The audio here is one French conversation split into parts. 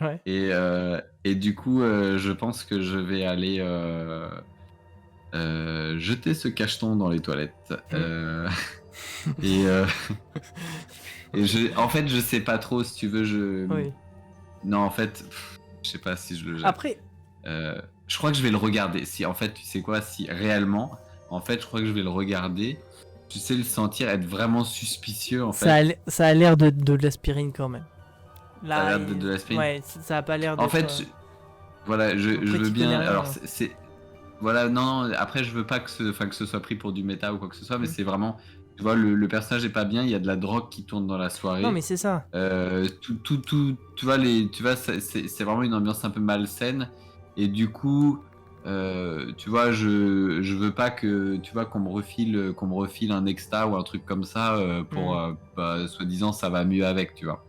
Ouais. Et du coup, je pense que je vais aller jeter ce cacheton dans les toilettes. Mmh. Et, euh, et en fait, je sais pas trop si tu veux. Oui. Non, en fait, je sais pas si je le jette. Après, Euh, je crois que je vais le regarder. Si en fait, tu sais quoi, si réellement, en fait, je crois que je vais le regarder. Tu sais, le sentir, être vraiment suspicieux, en fait. ça a l'air de l'aspirine quand même. Ça a Là, l'air d'être de l'aspirine. ouais, ça a pas l'air En d'être. fait, voilà, je Après, veux tu connais bien. rien, Alors, hein. voilà, non, non, après, je veux pas que ce soit pris pour du méta ou quoi que ce soit, mais Hmm. c'est vraiment, tu vois, le personnage est pas bien, il y a de la drogue qui tourne dans la Non, mais soirée. c'est ça. Tu vois, c'est vraiment une ambiance un peu malsaine. Et du coup, tu vois, je veux pas que, tu vois, qu'on me refile un exta ou un truc comme ça Hmm. pour, bah, soi-disant, ça va mieux avec, tu vois.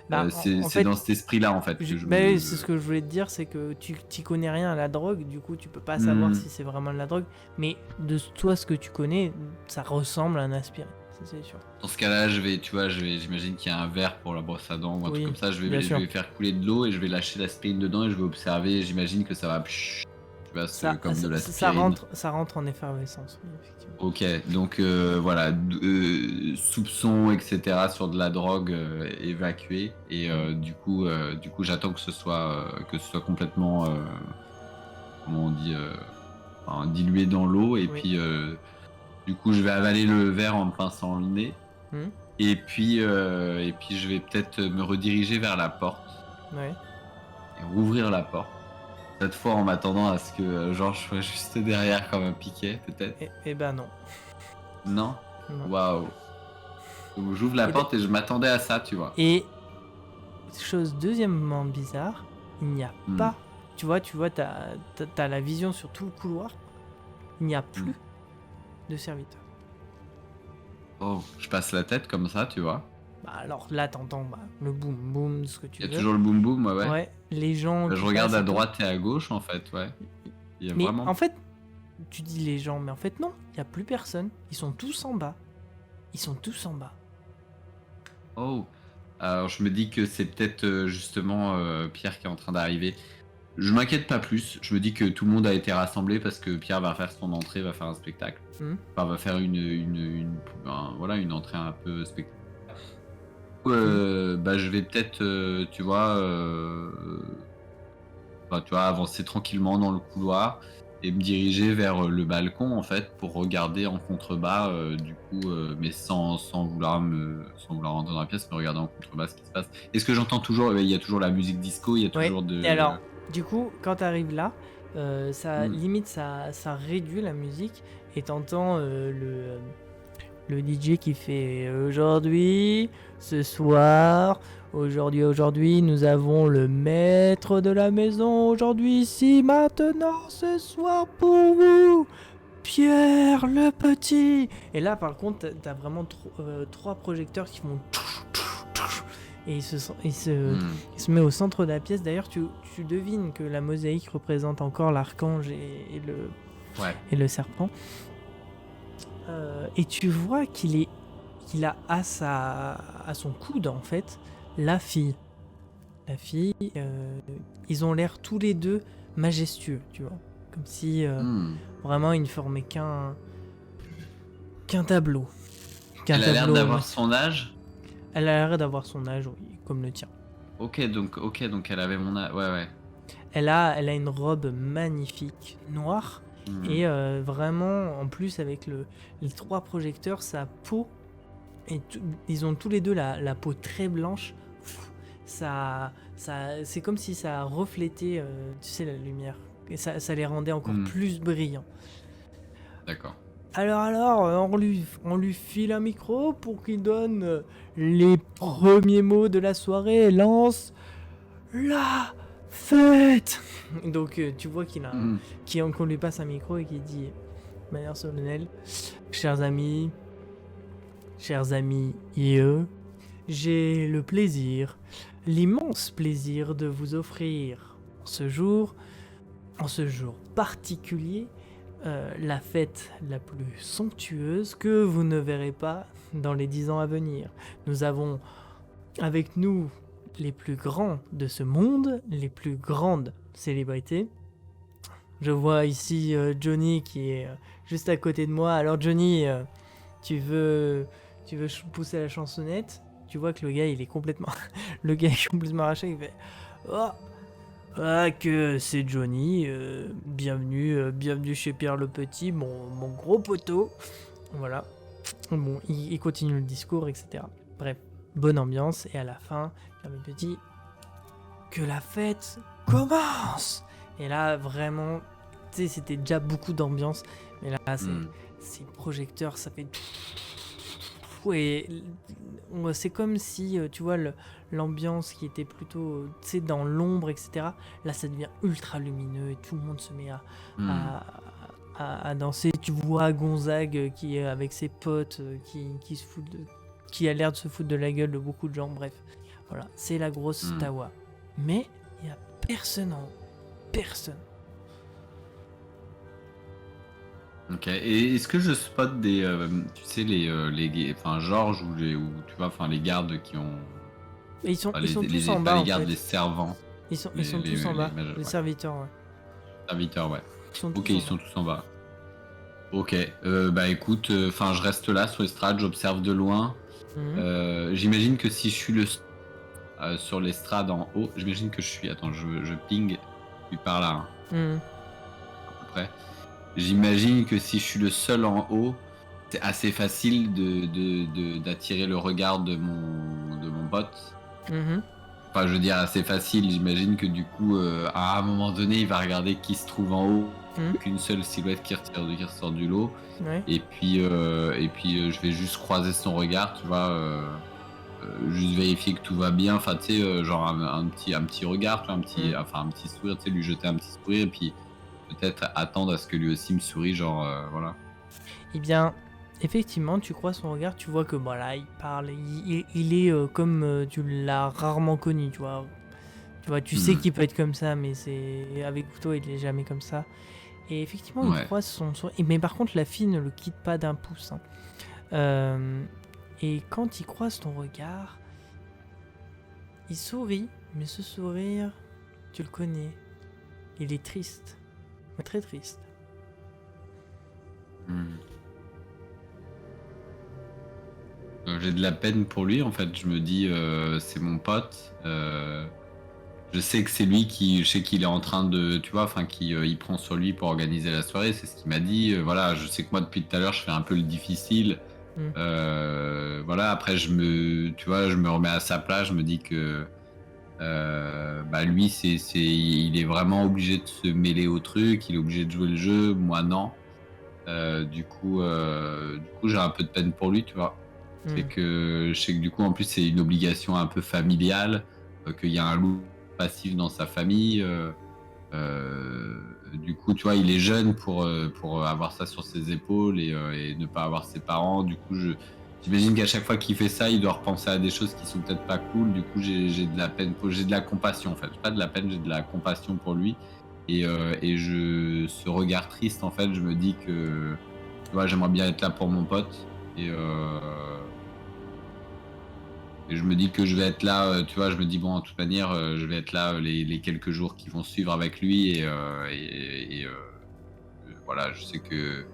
Bah, en C'est dans fait, cet esprit-là, en fait, que bah oui, c'est ce que je voulais te dire, c'est que tu t'y connais rien à la drogue, du coup, tu peux pas savoir Hmm. si c'est vraiment de la drogue. Mais de toi, ce que tu connais, ça ressemble à un aspirine, ça c'est sûr. Dans ce cas-là, j'imagine qu'il y a un verre pour la brosse à dents ou un truc Oui, comme ça. bien Je sûr. vais faire couler de l'eau et je vais lâcher l'aspirine dedans et je vais observer. J'imagine que ça va, tu vois, comme de l'aspirine. Ça rentre en effervescence, oui, effectivement. Ok, donc voilà, soupçons, etc. sur de la drogue évacuée. Et du coup, j'attends que ce soit complètement, comment on dit, enfin, dilué dans l'eau. Et Oui. puis, du coup, je vais avaler le verre en me pinçant le nez. Hmm. Et puis je vais peut-être me rediriger vers la porte Ouais. et rouvrir la porte. Cette fois en m'attendant à ce que genre je sois juste derrière comme un piquet, peut-être. Eh ben non. Non? Non. Waouh. Donc j'ouvre la Et, d- porte et je m'attendais à ça, tu vois. et chose deuxièmement bizarre, il n'y a Hmm, pas. Tu vois, t'as la vision sur tout le couloir. Il n'y a hmm. plus de serviteurs. Oh, je passe la tête comme ça, tu vois. Bah alors là, t'entends le boum boum, ce que tu Il y a veux. toujours le boum boum, ouais, ouais. Ouais, les gens Je qui regarde passent à et tout. droite et à gauche, en fait, ouais. Il y a Mais en vraiment. fait, tu dis les gens, mais en fait non, il n'y a plus personne. Ils sont tous en bas. Ils sont tous en bas. Oh. Alors je me dis que c'est peut-être justement Pierre qui est en train d'arriver. Je m'inquiète pas plus. Je me dis que tout le monde a été rassemblé parce que Pierre va faire son entrée, va faire un spectacle. Hmm. Enfin, va faire voilà, une entrée un peu spectacle. Hmm. Bah, je vais peut-être, tu vois, enfin, tu vois, avancer tranquillement dans le couloir et me diriger vers le balcon en fait pour regarder en contrebas, du coup, mais sans vouloir rentrer dans la pièce, mais regarder en contrebas ce qui se passe. Est-ce que j'entends toujours, il y a toujours la musique disco, il y a Ouais. toujours Et alors, de. du coup, quand t'arrives là, ça Hmm. limite ça réduit la musique et t'entends le DJ qui fait aujourd'hui, ce soir, aujourd'hui, nous avons le maître de la maison aujourd'hui, ici, maintenant, ce soir pour vous, Pierre le Petit. Et là, par contre, t'as vraiment trois projecteurs qui font. Et Hmm. il se met au centre de la pièce. D'ailleurs, tu devines que la mosaïque représente encore l'archange Ouais. et le serpent. Et tu vois qu'il a à son coude, en fait, la fille. La fille, ils ont l'air tous les deux majestueux, tu vois. Comme si Hmm. vraiment ils ne formaient qu'un tableau. Qu'un Elle a l'air tableau. d'avoir son âge. Elle a l'air d'avoir son âge, oui, comme le tien. Ok, donc elle avait mon âge. Ouais, ouais. Elle a une robe magnifique, noire. Hmm. Et vraiment, en plus, avec les trois projecteurs, sa peau. Ils ont tous les deux la peau très blanche. C'est comme si ça reflétait, tu sais, la lumière. Et ça les rendait encore Hmm. plus brillants. D'accord. Alors, on lui file un micro pour qu'il donne les premiers mots de la soirée et lance la fête. Donc, tu vois Hmm. qu'on lui passe un micro et qu'il dit de manière solennelle, chers amis IE, j'ai le plaisir, l'immense plaisir de vous offrir en ce jour particulier, la fête la plus somptueuse que vous ne verrez pas dans les 10 ans à venir. Nous avons avec nous les plus grands de ce monde, les plus grandes célébrités. Je vois ici Johnny qui est juste à côté de moi. Alors Johnny, tu veux pousser la chansonnette? Tu vois que le gars il est complètement, le gars est complètement arraché. Il fait, oh, ah que c'est Johnny. Bienvenue chez Pierre le Petit, mon gros poteau. Voilà. Bon, il continue le discours, etc. Bref, bonne ambiance et à la fin, Pierre le Petit, que la fête commence. Et là vraiment, tu sais, c'était déjà beaucoup d'ambiance, mais là c'est projecteur, ça fait et c'est comme si tu vois l'ambiance qui était plutôt tu sais dans l'ombre, etc. Là ça devient ultra lumineux et tout le monde se met à danser. Tu vois Gonzague qui est avec ses potes qui se fout qui a l'air de se foutre de la gueule de beaucoup de gens. Bref, voilà, c'est la grosse tawa. Mais il y a personne en haut. Personne. Ok. Et est-ce que je spot des, tu sais enfin Georges ou tu vois, enfin les gardes qui ont, Et ils sont tous pas en bas les en gardes, fait. les servants. Ils sont tous en bas. Les ouais. serviteurs, ouais. Serviteurs, ouais. Ok, Ils ils sont tous en bas. Ok. Bah écoute, enfin je reste là sur l'estrade, j'observe de loin. J'imagine que si je suis sur l'estrade en haut, j'imagine que je suis. Attends, je ping. Je suis par là. Hein. À peu près. J'imagine que si je suis le seul en haut, c'est assez facile d'attirer le regard de mon pote. Enfin, je veux dire, assez facile. J'imagine que du coup, à un moment donné, il va regarder qui se trouve en haut, qu'une seule silhouette qui ressort du lot. Ouais. Et puis, je vais juste croiser son regard, tu vois. Juste vérifier que tout va bien. Enfin, tu sais, genre un petit regard, tu vois, un petit sourire, tu sais, lui jeter un petit sourire et puis peut-être attendre à ce que lui aussi me sourie, genre voilà. Eh bien, effectivement, tu crois son regard, tu vois que voilà, il parle, il est comme tu l'as rarement connu, tu vois. Tu sais qu'il peut être comme ça, mais c'est avec toi, il est jamais comme ça. Et effectivement, il croise son sourire. Mais par contre, la fille ne le quitte pas d'un pouce. Hein. Et quand il croise ton regard, il sourit, mais ce sourire, tu le connais. Il est triste. Très triste. J'ai de la peine pour lui en fait. Je me dis, c'est mon pote. Je sais que c'est lui je sais qu'il est en train de, tu vois, enfin, il prend sur lui pour organiser la soirée. C'est ce qu'il m'a dit. Voilà, je sais que moi depuis tout à l'heure, je fais un peu le difficile. Voilà, après tu vois, je me remets à sa place. Je me dis que, lui, il est vraiment obligé de se mêler au truc. Il est obligé de jouer le jeu. Moi, non. Du coup, j'ai un peu de peine pour lui, tu vois. C'est que je sais que du coup, en plus, c'est une obligation un peu familiale, qu'il y a un loup passif dans sa famille. Du coup, tu vois, il est jeune pour avoir ça sur ses épaules et ne pas avoir ses parents. Du coup, j'imagine qu'à chaque fois qu'il fait ça, il doit repenser à des choses qui sont peut-être pas cool. Du coup, j'ai de la peine, j'ai de la compassion en fait. Pas de la peine, j'ai de la compassion pour lui. Et ce regard triste, en fait, je me dis que, tu vois, j'aimerais bien être là pour mon pote. Et je me dis que je vais être là, tu vois, je me dis, bon, de toute manière, je vais être là les quelques jours qui vont suivre avec lui. Voilà, je sais que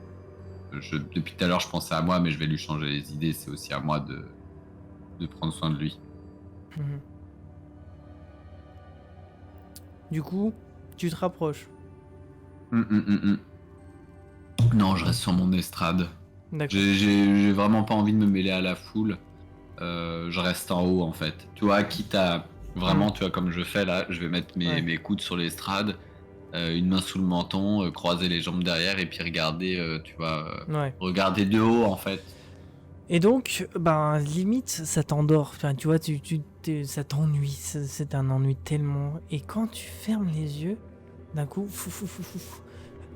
depuis tout à l'heure, je pensais à moi, mais je vais lui changer les idées. C'est aussi à moi de prendre soin de lui. Du coup, tu te rapproches. Non, je reste sur mon estrade. D'accord. J'ai vraiment pas envie de me mêler à la foule. Je reste en haut en fait. Tu vois, quitte à vraiment, tu vois, comme je fais là, je vais mettre mes coudes sur l'estrade, une main sous le menton, croiser les jambes derrière et puis regarder, tu vois, regarder de haut en fait. Et donc, limite, ça t'endort. Enfin, tu vois, ça t'ennuie. C'est un ennui tellement. Et quand tu fermes les yeux, d'un coup,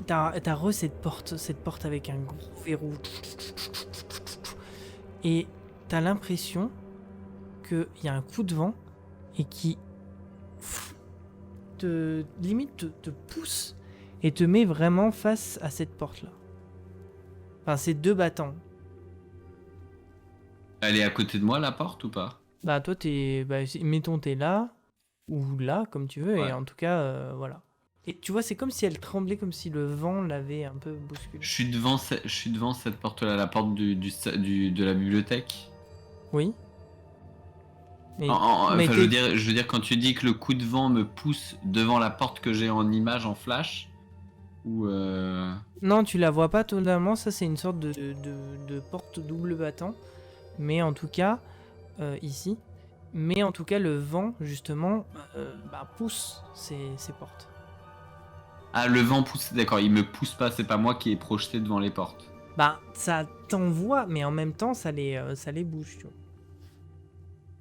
t'as cette porte avec un gros verrou. Et t'as l'impression qu'il y a un coup de vent et qui limite te pousse et te met vraiment face à cette porte-là. Enfin, ces deux battants. Elle est à côté de moi la porte ou pas ? Bah toi mettons t'es là ou là comme tu veux et Ouais. en tout cas voilà. Et tu vois c'est comme si elle tremblait comme si le vent l'avait un peu bousculée. Je suis devant cette porte-là, la porte de la bibliothèque. Oui. Mais Enfin, t'es je veux dire, quand tu dis que le coup de vent me pousse devant la porte que j'ai en image en flash, ou non tu la vois pas totalement, ça c'est une sorte de porte double battant. Mais en tout cas ici. Mais en tout cas le vent justement pousse ces portes. Ah, le vent pousse, d'accord, il me pousse pas, c'est pas moi qui est projeté devant les portes. Bah ça t'envoie mais en même temps ça les bouge tu vois.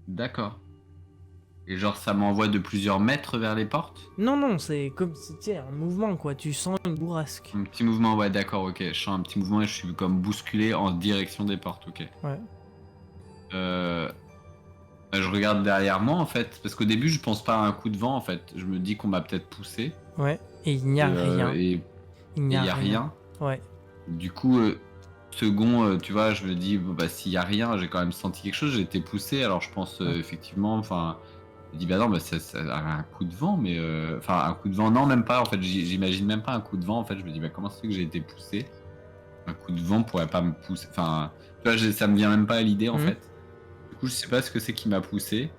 D'accord. Et genre, ça m'envoie de plusieurs mètres vers les portes? Non, c'est comme si tu sais, un mouvement quoi, tu sens une bourrasque. Un petit mouvement, ouais, d'accord, ok. Je sens un petit mouvement et je suis comme bousculé en direction des portes, ok. Ouais. Euh, je regarde derrière moi en fait, parce qu'au début je pense pas à un coup de vent en fait. Je me dis qu'on m'a peut-être poussé Ouais. Et il n'y a et rien. Il n'y il a y a rien. rien. Ouais. Du coup, second, tu vois, je me dis bon, bah s'il y a rien, j'ai quand même senti quelque chose, j'ai été poussé. Alors je pense Ouais. effectivement, enfin, je dis bah non, bah ça a un coup de vent, mais enfin un coup de vent, non même pas. En fait, j'imagine même pas un coup de vent. En fait, je me dis bah comment c'est que j'ai été poussé? Un coup de vent pourrait pas me pousser. Enfin, tu vois, ça me vient même pas à l'idée en Mhm. fait. Du coup, je sais pas ce que c'est qui m'a poussé.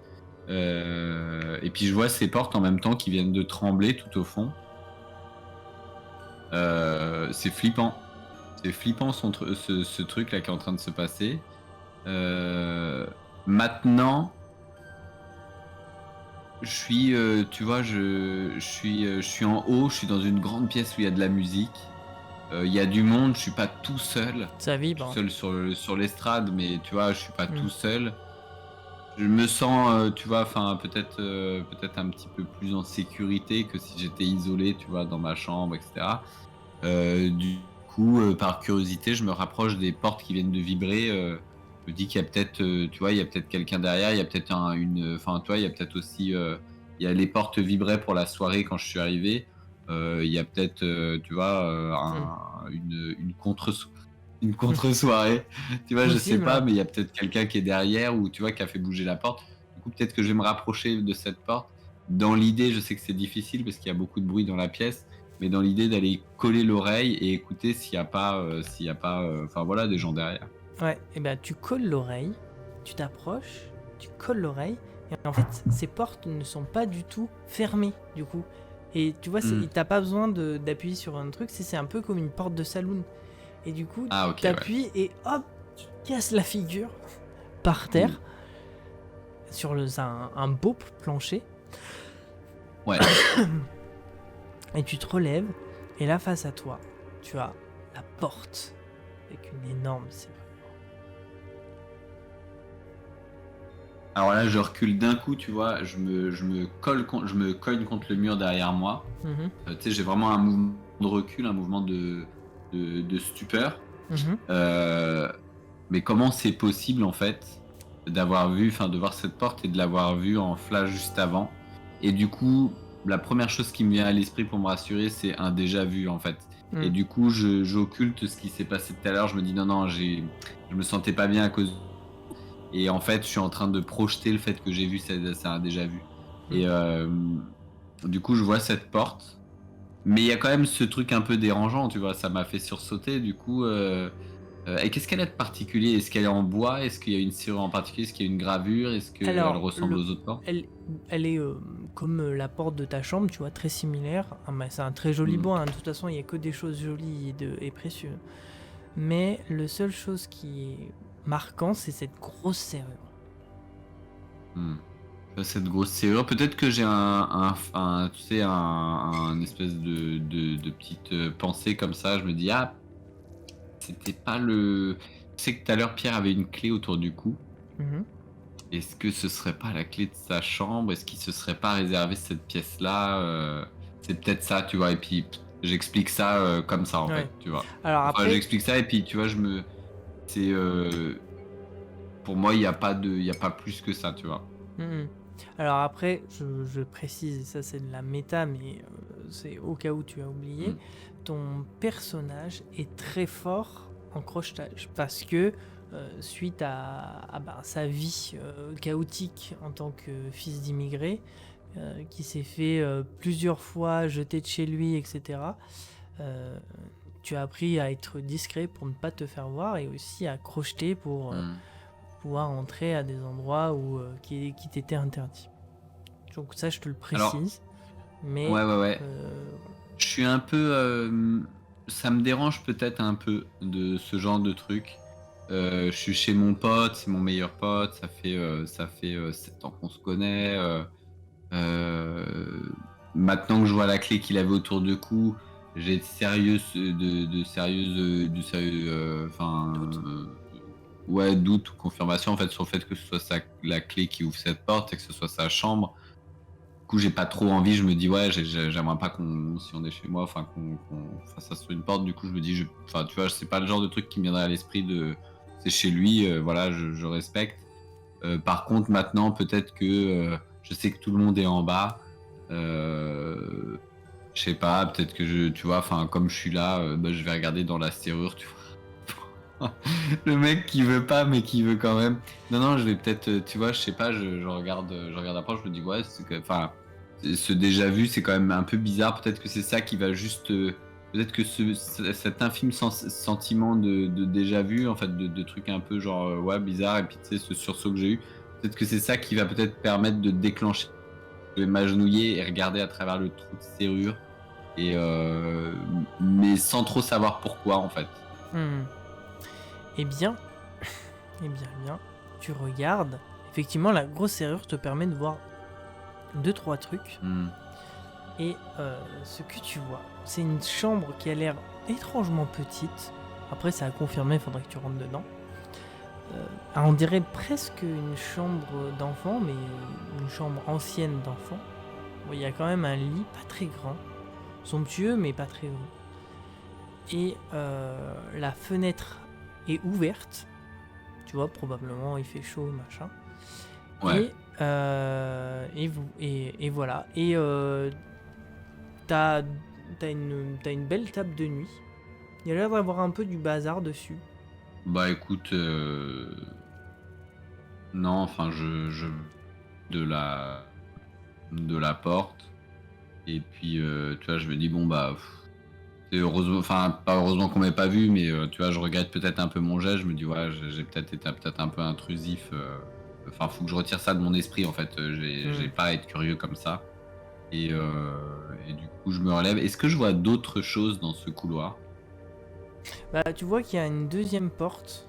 Et puis je vois ces portes en même temps qui viennent de trembler tout au fond. C'est flippant. C'est flippant ce truc là qui est en train de se passer. Maintenant, tu vois, je suis en haut, je suis dans une grande pièce où il y a de la musique. Il y a du monde, je suis pas tout seul. Ça Tout vibre. seul sur l'estrade, mais tu vois, je suis pas Mhm. tout seul. Je me sens, tu vois, enfin peut-être un petit peu plus en sécurité que si j'étais isolé, tu vois, dans ma chambre, etc. Du coup, par curiosité, je me rapproche des portes qui viennent de vibrer. Je me dis qu'il y a peut-être, tu vois, il y a peut-être quelqu'un derrière. Il y a peut-être enfin, tu vois, il y a peut-être aussi, il y a les portes vibraient pour la soirée quand je suis arrivé. Il y a peut-être, tu vois, Mhm. une contre-soirée. Tu vois, je sais Possible, pas, hein. mais il y a peut-être quelqu'un qui est derrière ou tu vois qui a fait bouger la porte. Du coup, peut-être que je vais me rapprocher de cette porte. Dans l'idée, je sais que c'est difficile parce qu'il y a beaucoup de bruit dans la pièce, mais dans l'idée d'aller coller l'oreille et écouter s'il y a pas, enfin voilà, des gens derrière. Ouais. Et ben tu colles l'oreille, tu t'approches, tu colles l'oreille, et en fait ces portes ne sont pas du tout fermées du coup. Et tu vois, Hmm. t'as pas besoin d'appuyer sur un truc, c'est un peu comme une porte de saloon. Et du coup, Ah ok, ouais. t'appuies et hop, tu te casses la figure par Cool. terre sur un beau plancher. Ouais. Et tu te relèves, et là face à toi, tu as la porte avec une énorme serrure. Alors là, je recule d'un coup, tu vois, je me cogne contre le mur derrière moi. Mhm, Tu sais, j'ai vraiment un mouvement de recul, un mouvement de stupeur. mhm. Euh, mais comment c'est possible en fait de voir cette porte et de l'avoir vue en flash juste avant. Et du coup, la première chose qui me vient à l'esprit pour me rassurer, c'est un déjà vu en fait. Et Mm. du coup, j'occulte ce qui s'est passé tout à l'heure. Je me dis non, non, je me sentais pas bien à cause. Et en fait, je suis en train de projeter le fait que j'ai vu, c'est un déjà vu. Et du coup, je vois cette porte. Mais il y a quand même ce truc un peu dérangeant, tu vois, ça m'a fait sursauter. Du coup, et qu'est-ce qu'elle a de particulier? Est-ce qu'elle est en bois? Est-ce qu'il y a une serrure en particulier? Est-ce qu'il y a une gravure? Est-ce qu'elle Alors, ressemble aux autres portes? elle, elle est comme la porte de ta chambre, tu vois, très similaire. Ah, mais c'est un très joli Hmm. bois, hein. De toute façon, il n'y a que des choses jolies et précieuses. Mais le seule chose qui est marquant, c'est cette grosse serrure. Hmm. Cette grosse serrure. Peut-être que j'ai tu sais, un espèce de petite pensée comme ça. Je me dis, ah, c'était pas le. Je sais que tout à l'heure, Pierre avait une clé autour du cou. Mhm. Est-ce que ce serait pas la clé de sa chambre? Est-ce qu'il se serait pas réservé cette pièce-là? C'est peut-être ça, tu vois. Et puis j'explique ça comme ça en Ouais. fait, tu vois. Alors Enfin, après, j'explique ça et puis tu vois, c'est pour moi, il y a pas plus que ça, tu vois. mhm. Alors après, je précise, et ça c'est de la méta, mais c'est au cas où tu as oublié, Mm. ton personnage est très fort en crochetage parce que suite à sa vie chaotique en tant que fils d'immigré, qui s'est fait plusieurs fois jeter de chez lui, etc. Euh, Tu as appris à être discret pour ne pas te faire voir et aussi à crocheter pour Hmm. pouvoir entrer à des endroits qui t'étaient interdits. Donc ça, je te le Alors, précise. Mais ouais. euh, Je suis un peu. Ça me dérange peut-être un peu de ce genre de truc. Je suis chez mon pote, c'est mon meilleur pote. Ça fait 7 ans qu'on se connaît. Euh, Maintenant que je vois la clé qu'il avait autour du cou, j'ai du sérieux, doute. ouais, doute ou confirmation en fait sur le fait que ce soit la clé qui ouvre cette porte et que ce soit sa chambre. Du coup, j'ai pas trop envie. Je me dis, ouais, j'aimerais pas si on est chez moi, enfin, qu'on fasse ça sur une porte. Du coup, je me dis, enfin, tu vois, c'est pas le genre de truc qui me viendrait à l'esprit de, c'est chez lui, voilà, je respecte. Par contre, maintenant, peut-être que je sais que tout le monde est en bas. Je sais pas, peut-être que tu vois, enfin, comme je suis là, bah, je vais regarder dans la serrure, tu vois. Le mec qui veut pas, mais qui veut quand même. Non, je vais peut-être, tu vois, je sais pas, je regarde après, je me dis, ouais, enfin, ce déjà vu, c'est quand même un peu bizarre. Peut-être que c'est ça qui va juste. Peut-être que cet infime sentiment de déjà vu, en fait, de trucs un peu genre, ouais, bizarre, et puis tu sais, ce sursaut que j'ai eu, peut-être que c'est ça qui va peut-être permettre de déclencher. Je vais m'agenouiller et regarder à travers le trou de serrure, et mais sans trop savoir pourquoi, en fait. Hmm. Eh bien, eh bien, tu regardes. Effectivement, la grosse serrure te permet de voir deux, trois trucs. Hmm. Et ce que tu vois, c'est une chambre qui a l'air étrangement petite. Après, ça a confirmé, il faudrait que tu rentres dedans. On dirait presque une chambre d'enfant, mais une chambre ancienne d'enfant. Bon, il y a quand même un lit pas très grand, somptueux, mais pas très grand. Et la fenêtre est ouverte. Tu vois, probablement il fait chaud, machin. Ouais. Et voilà. Et t'as t'as une belle table de nuit. Il y a l'air d'avoir un peu du bazar dessus. Bah écoute, non, enfin je de la porte, et puis tu vois, je me dis bon bah c'est heureusement, enfin pas heureusement qu'on m'ait pas vu, mais tu vois, je regrette peut-être un peu mon geste. Je me dis ouais, j'ai peut-être été peut-être un peu intrusif. Enfin, faut que je retire ça de mon esprit en fait. J'ai pas à être curieux comme ça. Et du coup, je me relève. Est-ce que je vois d'autres choses dans ce couloir? Bah, tu vois qu'il y a une deuxième porte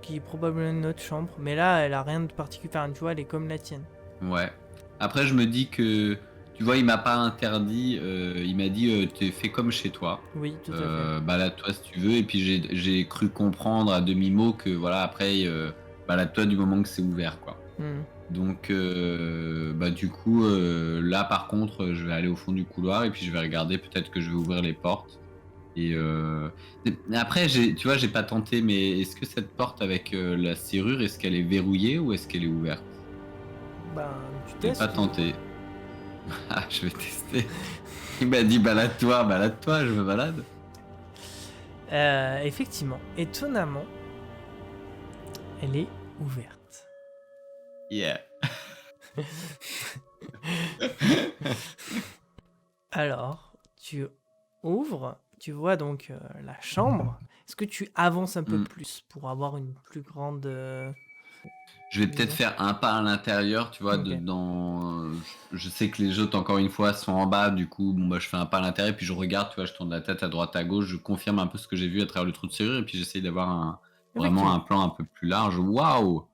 qui est probablement notre chambre, mais là, elle a rien de particulier. Enfin, tu vois, elle est comme la tienne. Ouais. Après, je me dis que, tu vois, il m'a pas interdit. Il m'a dit, t'es fait comme chez toi. Oui, tout à fait. Balade-toi si tu veux. Et puis j'ai cru comprendre à demi-mot que voilà, après, balade-toi du moment que c'est ouvert, quoi. Hmm. Donc, bah du coup, là par contre, je vais aller au fond du couloir et puis je vais regarder. Peut-être que je vais ouvrir les portes. Et après, tu vois, j'ai pas tenté. Mais est-ce que cette porte avec la serrure, est-ce qu'elle est verrouillée ou est-ce qu'elle est ouverte? Ben, tu J'ai pas testes. tenté. Ah, je vais tester. Il m'a dit balade-toi, je me balade. Effectivement, étonnamment, elle est ouverte. Yeah. Alors, tu ouvres, tu vois donc la chambre. Est-ce que tu avances un peu Hmm. plus pour avoir une plus grande Je vais peut-être vision? faire un pas à l'intérieur, tu vois, Ok. je sais que les autres, encore une fois, sont en bas, du coup, bon, bah, je fais un pas à l'intérieur, puis je regarde, tu vois, je tourne la tête à droite, à gauche, je confirme un peu ce que j'ai vu à travers le trou de serrure, et puis j'essaye d'avoir vraiment un Effectivement. plan un peu plus large. Waouh!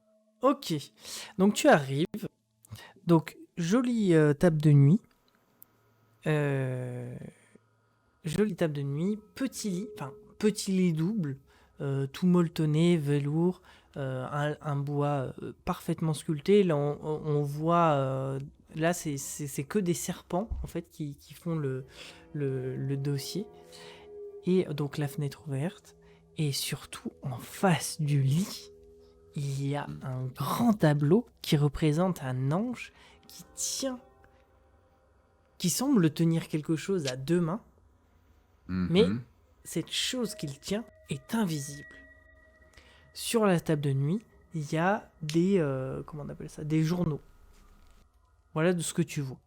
Ok. Donc tu arrives. Donc jolie table de nuit. Euh, Jolie table de nuit. Petit lit. Enfin petit lit double. Tout molletonné, velours. Un bois parfaitement sculpté. Là on voit. Là c'est que des serpents en fait qui font le dossier. Et donc la fenêtre ouverte. Et surtout en face du lit, il y a un grand tableau qui représente un ange qui tient, qui semble tenir quelque chose à deux mains, mais Mhm. cette chose qu'il tient est invisible. sur la table de nuit, il y a des, comment on appelle ça, des journaux. Voilà de ce que tu vois.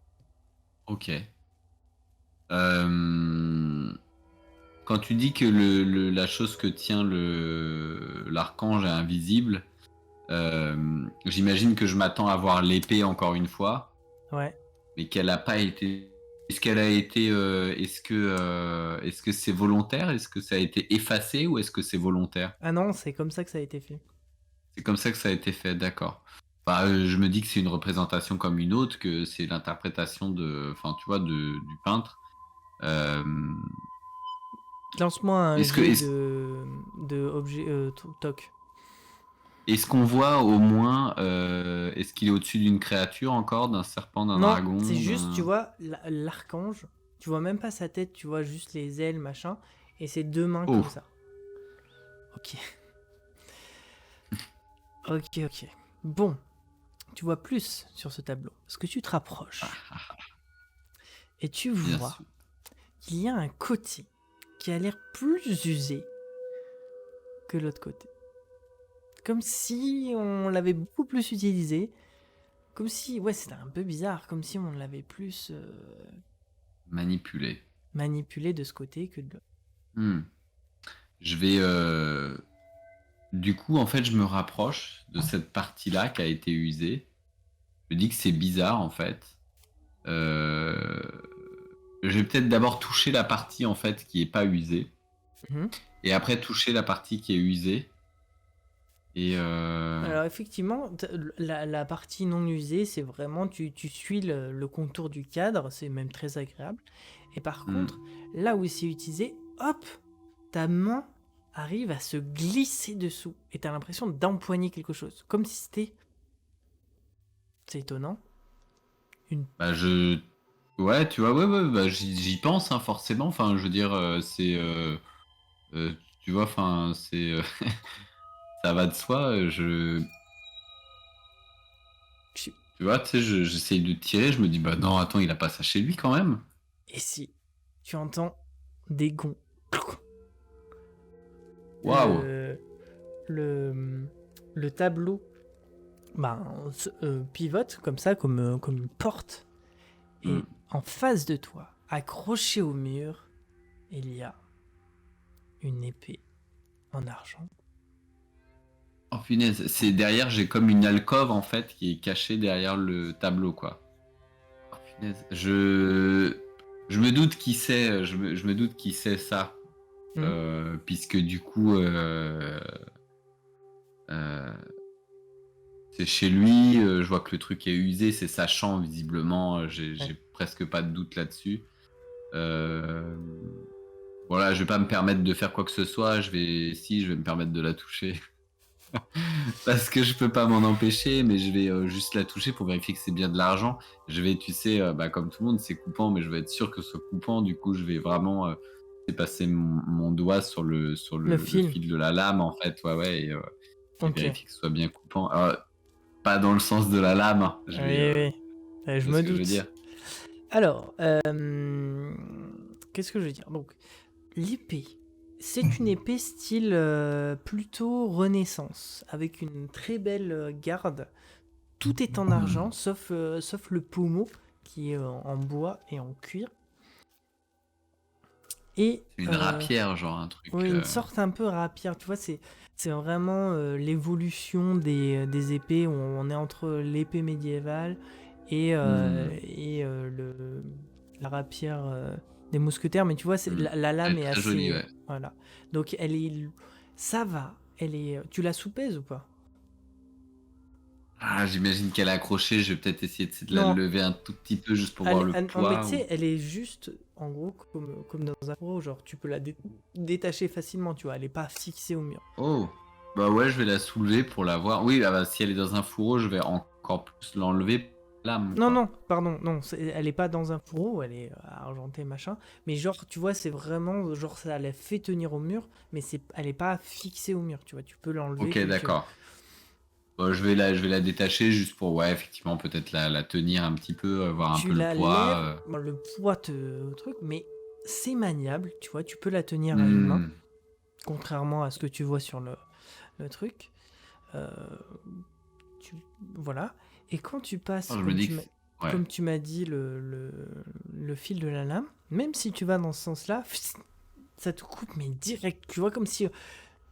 Ok. Euh, Quand tu dis que la chose que tient l'archange est invisible, j'imagine que je m'attends à voir l'épée encore une fois, Ouais. mais qu'elle n'a pas été. Est-ce qu'elle a été. Est-ce que c'est volontaire? Est-ce que ça a été effacé ou est-ce que c'est volontaire? Ah non, c'est comme ça que ça a été fait. C'est comme ça que ça a été fait, d'accord. Bah, je me dis que c'est une représentation comme une autre, que c'est l'interprétation enfin, tu vois, du peintre. Euh, Lance-moi un est-ce que, jet est-ce, de objet toc. est-ce qu'on voit au moins, est-ce qu'il est au-dessus d'une créature encore, d'un serpent, d'un Non, c'est dragon, juste, tu vois, l'archange, tu vois même pas sa tête, tu vois juste les ailes, machin, et ses deux mains Oh, comme ça. Ok. Ok. Bon, tu vois plus sur ce tableau, parce que tu te rapproches, et tu bien vois sûr. qu'il y a un côté qui a l'air plus usé que l'autre côté. Comme si on l'avait beaucoup plus utilisé, comme si, ouais, c'était un peu bizarre, comme si on l'avait plus Manipulé. manipulé de ce côté que de l'autre. Hmm. Je vais. Du coup, en fait, je me rapproche de cette partie-là qui a été usée. Je me dis que c'est bizarre, en fait. Euh, Je vais peut-être d'abord toucher la partie, en fait, qui est pas usée. Mhm. Et après, toucher la partie qui est usée. Et. Alors effectivement, la partie non usée, c'est vraiment, tu suis le contour du cadre, c'est même très agréable. Et par hmm. contre, là où c'est utilisé, hop, ta main arrive à se glisser dessous. Et t'as l'impression d'empoigner quelque chose. Comme si c'était, c'est étonnant, une... Bah, je. Ouais, tu vois, ouais, bah, j'y pense, hein, forcément. Enfin, je veux dire, c'est. Euh, Tu vois, enfin, c'est. Ça va de soi. je- Tu vois, tu sais, j'essaye de tirer. Je me dis, bah non, attends, il a pas ça chez lui quand même. Et si tu entends des gonds, Waouh. le, le, le tableau pivote comme ça, comme une porte. Hmm. Et en face de toi, accroché au mur, il y a une épée en argent. Oh punaise, c'est derrière, j'ai comme une alcôve en fait qui est cachée derrière le tableau, quoi. Oh punaise, je me doute qui c'est, je me doute qui c'est ça. Hmm. Puisque du coup, euh, c'est chez lui, je vois que le truc est usé, c'est sachant visiblement, Ouais. j'ai presque pas de doute là-dessus. Euh, voilà, je vais pas me permettre de faire quoi que ce soit, je vais me permettre de la toucher. Parce que je peux pas m'en empêcher, mais je vais juste la toucher pour vérifier que c'est bien de l'argent. Je vais, tu sais, bah, comme tout le monde, c'est coupant, mais je vais être sûr que ce soit coupant. Du coup, je vais vraiment passer mon doigt Le le film. fil de la lame, en fait, et Ok. vérifier que ce soit bien coupant. Alors, pas dans le sens de la lame, hein. Je vais, Oui. tu Je vois me ce que je veux dire? doute. Alors, qu'est-ce que je veux dire? Donc, l'épée. C'est une épée style plutôt Renaissance, avec une très belle garde. Tout est en argent, sauf le pommeau, qui est en bois et en cuir. Et C'est une rapière, genre un truc. oui, une sorte un peu rapière, tu vois, c'est vraiment l'évolution des épées, où on est entre l'épée médiévale et la rapière des mousquetaires, mais tu vois, la Elle lame est est très jolie, assez... ouais. Voilà. Donc elle est... Ça va, elle est... Tu la soupèses ou pas? Ah, j'imagine qu'elle est accrochée. Je vais peut-être essayer de la Non, lever un tout petit peu juste pour voir le mais tu poids. sais, elle est juste, en gros, comme dans un fourreau, genre tu peux la détacher facilement, tu vois, elle est pas fixée au mur. Oh, bah ouais, je vais la soulever pour la voir. Oui, ah bah, si elle est dans un fourreau, je vais encore plus l'enlever. L'âme, Non, quoi. non, pardon, non, elle est pas dans un fourreau, elle est argentée, machin, mais genre, tu vois, c'est vraiment, genre, ça la fait tenir au mur, mais elle est pas fixée au mur, tu vois, tu peux l'enlever Ok, comme tu veux. d'accord. Bon, je vais la détacher juste pour, ouais, effectivement, peut-être la tenir un petit peu, voir un Tu peu le la poids. lèves, bon, le poids truc, mais c'est maniable, tu vois, tu peux la tenir à une main, Hmm, contrairement à ce que tu vois sur le truc. Euh, tu... Voilà. Et quand tu passes, Je me dis que ouais, comme tu m'as dit, le fil de la lame, même si tu vas dans ce sens-là, ça te coupe, mais direct. Tu vois, comme si,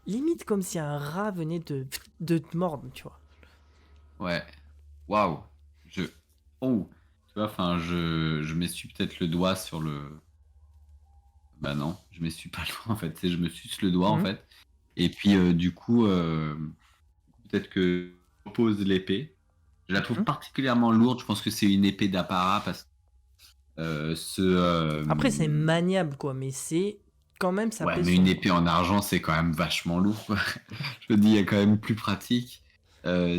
limite comme si un rat venait de te mordre, tu vois. ouais, waouh, je, oh, tu vois, enfin, je m'essuie peut-être le doigt sur le, bah non, je m'essuie pas le doigt en fait, je me suce le doigt en Mhm. fait, et puis du coup, peut-être que je pose l'épée. Je la trouve Mhm. particulièrement lourde. Je pense que c'est une épée d'apparat parce que Après, c'est maniable, quoi, mais c'est quand même, ça ouais, pèse mais son une poids. épée en argent, c'est quand même vachement lourd, quoi. Je me dis, il y a quand même plus pratique.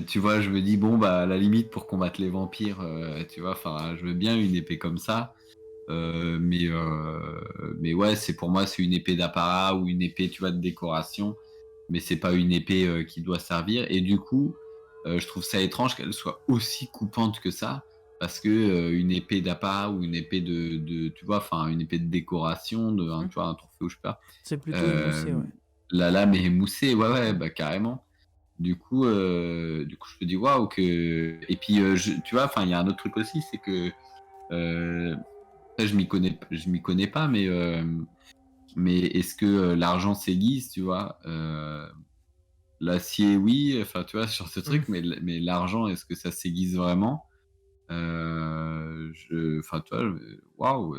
Tu vois, je me dis, bon, bah, à la limite, pour combattre les vampires, tu vois, enfin, je veux bien une épée comme ça. Mais ouais, c'est pour moi, c'est une épée d'apparat ou une épée, tu vois, de décoration. Mais c'est pas une épée qui doit servir. Et du coup, je trouve ça étrange qu'elle soit aussi coupante que ça. Parce que une épée d'apparat ou une épée tu vois, enfin, une épée de décoration, Mhm. tu vois, un trophée ou je sais pas. C'est plutôt euh, émoussé, ouais. la lame est émoussée, ouais, ouais, Mhm. bah carrément. Du coup, je me dis waouh que. Et puis, tu vois, enfin, il y a un autre truc aussi, c'est que ça, je m'y connais pas, mais est-ce que l'argent s'aiguise, tu vois? L'acier, oui, enfin, tu vois, sur ce Mhm. truc, mais l'argent, est-ce que ça s'aiguise vraiment? Enfin, tu vois, waouh,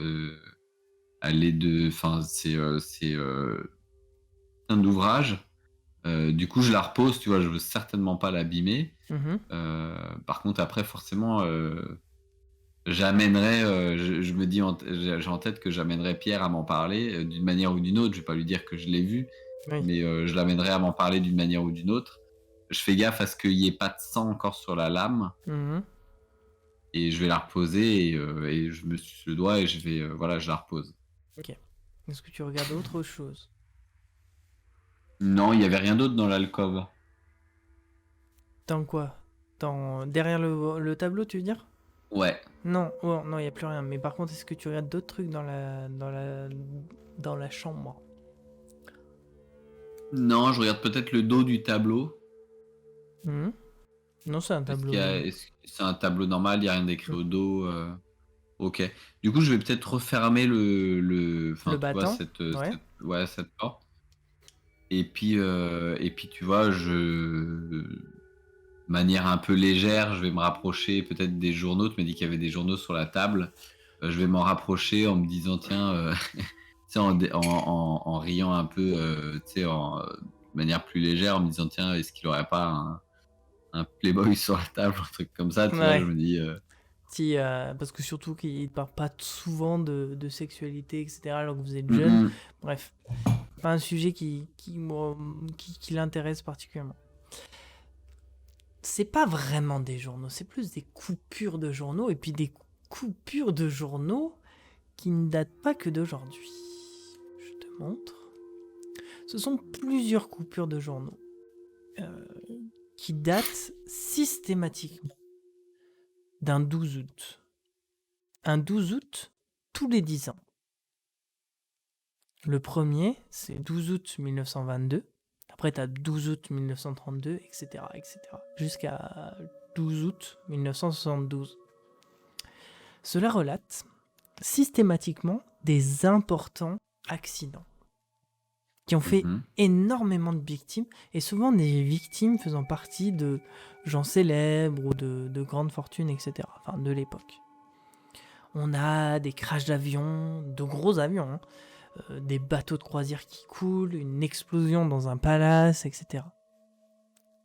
elle est enfin, c'est un ouvrage. Du coup, je la repose, tu vois, je veux certainement pas l'abîmer. Mhm. Par contre, après, forcément, j'amènerai, je me dis, j'ai en tête que j'amènerai Pierre à m'en parler d'une manière ou d'une autre. Je vais pas lui dire que je l'ai vu, Oui. mais je l'amènerai à m'en parler d'une manière ou d'une autre. Je fais gaffe à ce qu'il n'y ait pas de sang encore sur la lame Mhm. et je vais la reposer et je me suce le doigt et voilà, je la repose. Ok. Est-ce que tu regardes autre chose? Non, il y avait rien d'autre dans l'alcôve. Dans quoi? Derrière le tableau, tu veux dire? Ouais. Non, oh, non, il n'y a plus rien. Mais par contre, est-ce que tu regardes d'autres trucs dans la chambre? Non, je regarde peut-être le dos du tableau. Mhm. Non, c'est un tableau. Est-ce que c'est un tableau normal, il n'y a rien d'écrit Mhm. au dos. Ok. Du coup, je vais peut-être refermer Le enfin, tu vois, battant? Ouais. ouais, cette porte. Et puis, tu vois, manière un peu légère, je vais me rapprocher peut-être des journaux. Tu m'as dit qu'il y avait des journaux sur la table. Je vais m'en rapprocher en me disant, tiens, tu sais, en riant un peu, tu sais, de manière plus légère, en me disant, tiens, est-ce qu'il aurait pas un Playboy sur la table, un truc comme ça, tu vois, je Ouais. me dis, Parce que surtout qu'il ne parle pas souvent de sexualité, etc., alors que vous êtes hum, jeune. hum, Bref, pas un sujet qui l'intéresse particulièrement. C'est pas vraiment des journaux, c'est plus des coupures de journaux, et puis des coupures de journaux qui ne datent pas que d'aujourd'hui. Je te montre. Ce sont plusieurs coupures de journaux euh, qui datent systématiquement d'un 12 août. Un 12 août tous les 10 ans. Le premier, c'est 12 août 1922. Après, tu as 12 août 1932, etc., etc. Jusqu'à 12 août 1972. Cela relate systématiquement des importants accidents qui ont fait hum. énormément de victimes, et souvent des victimes faisant partie de gens célèbres ou de grandes fortunes, etc. Enfin, de l'époque. On a des crashs d'avions, de gros avions, hein, des bateaux de croisière qui coulent, une explosion dans un palace, etc.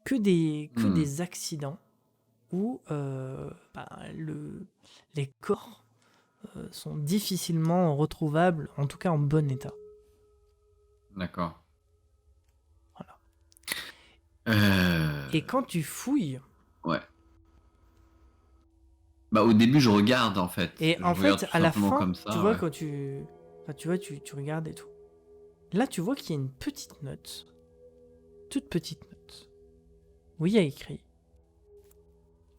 Que Hmm, des accidents où les corps sont difficilement retrouvables, en tout cas en bon état. d'accord. Voilà. Euh, Et quand tu fouilles, ouais. Bah, au début, je regarde en fait. et Je en regarde fait, tout à la simplement fin, comme tu ça, vois, ouais. quand tu vois, tu regardes et tout. Là, tu vois qu'il y a une petite note, toute petite note, où il y a écrit.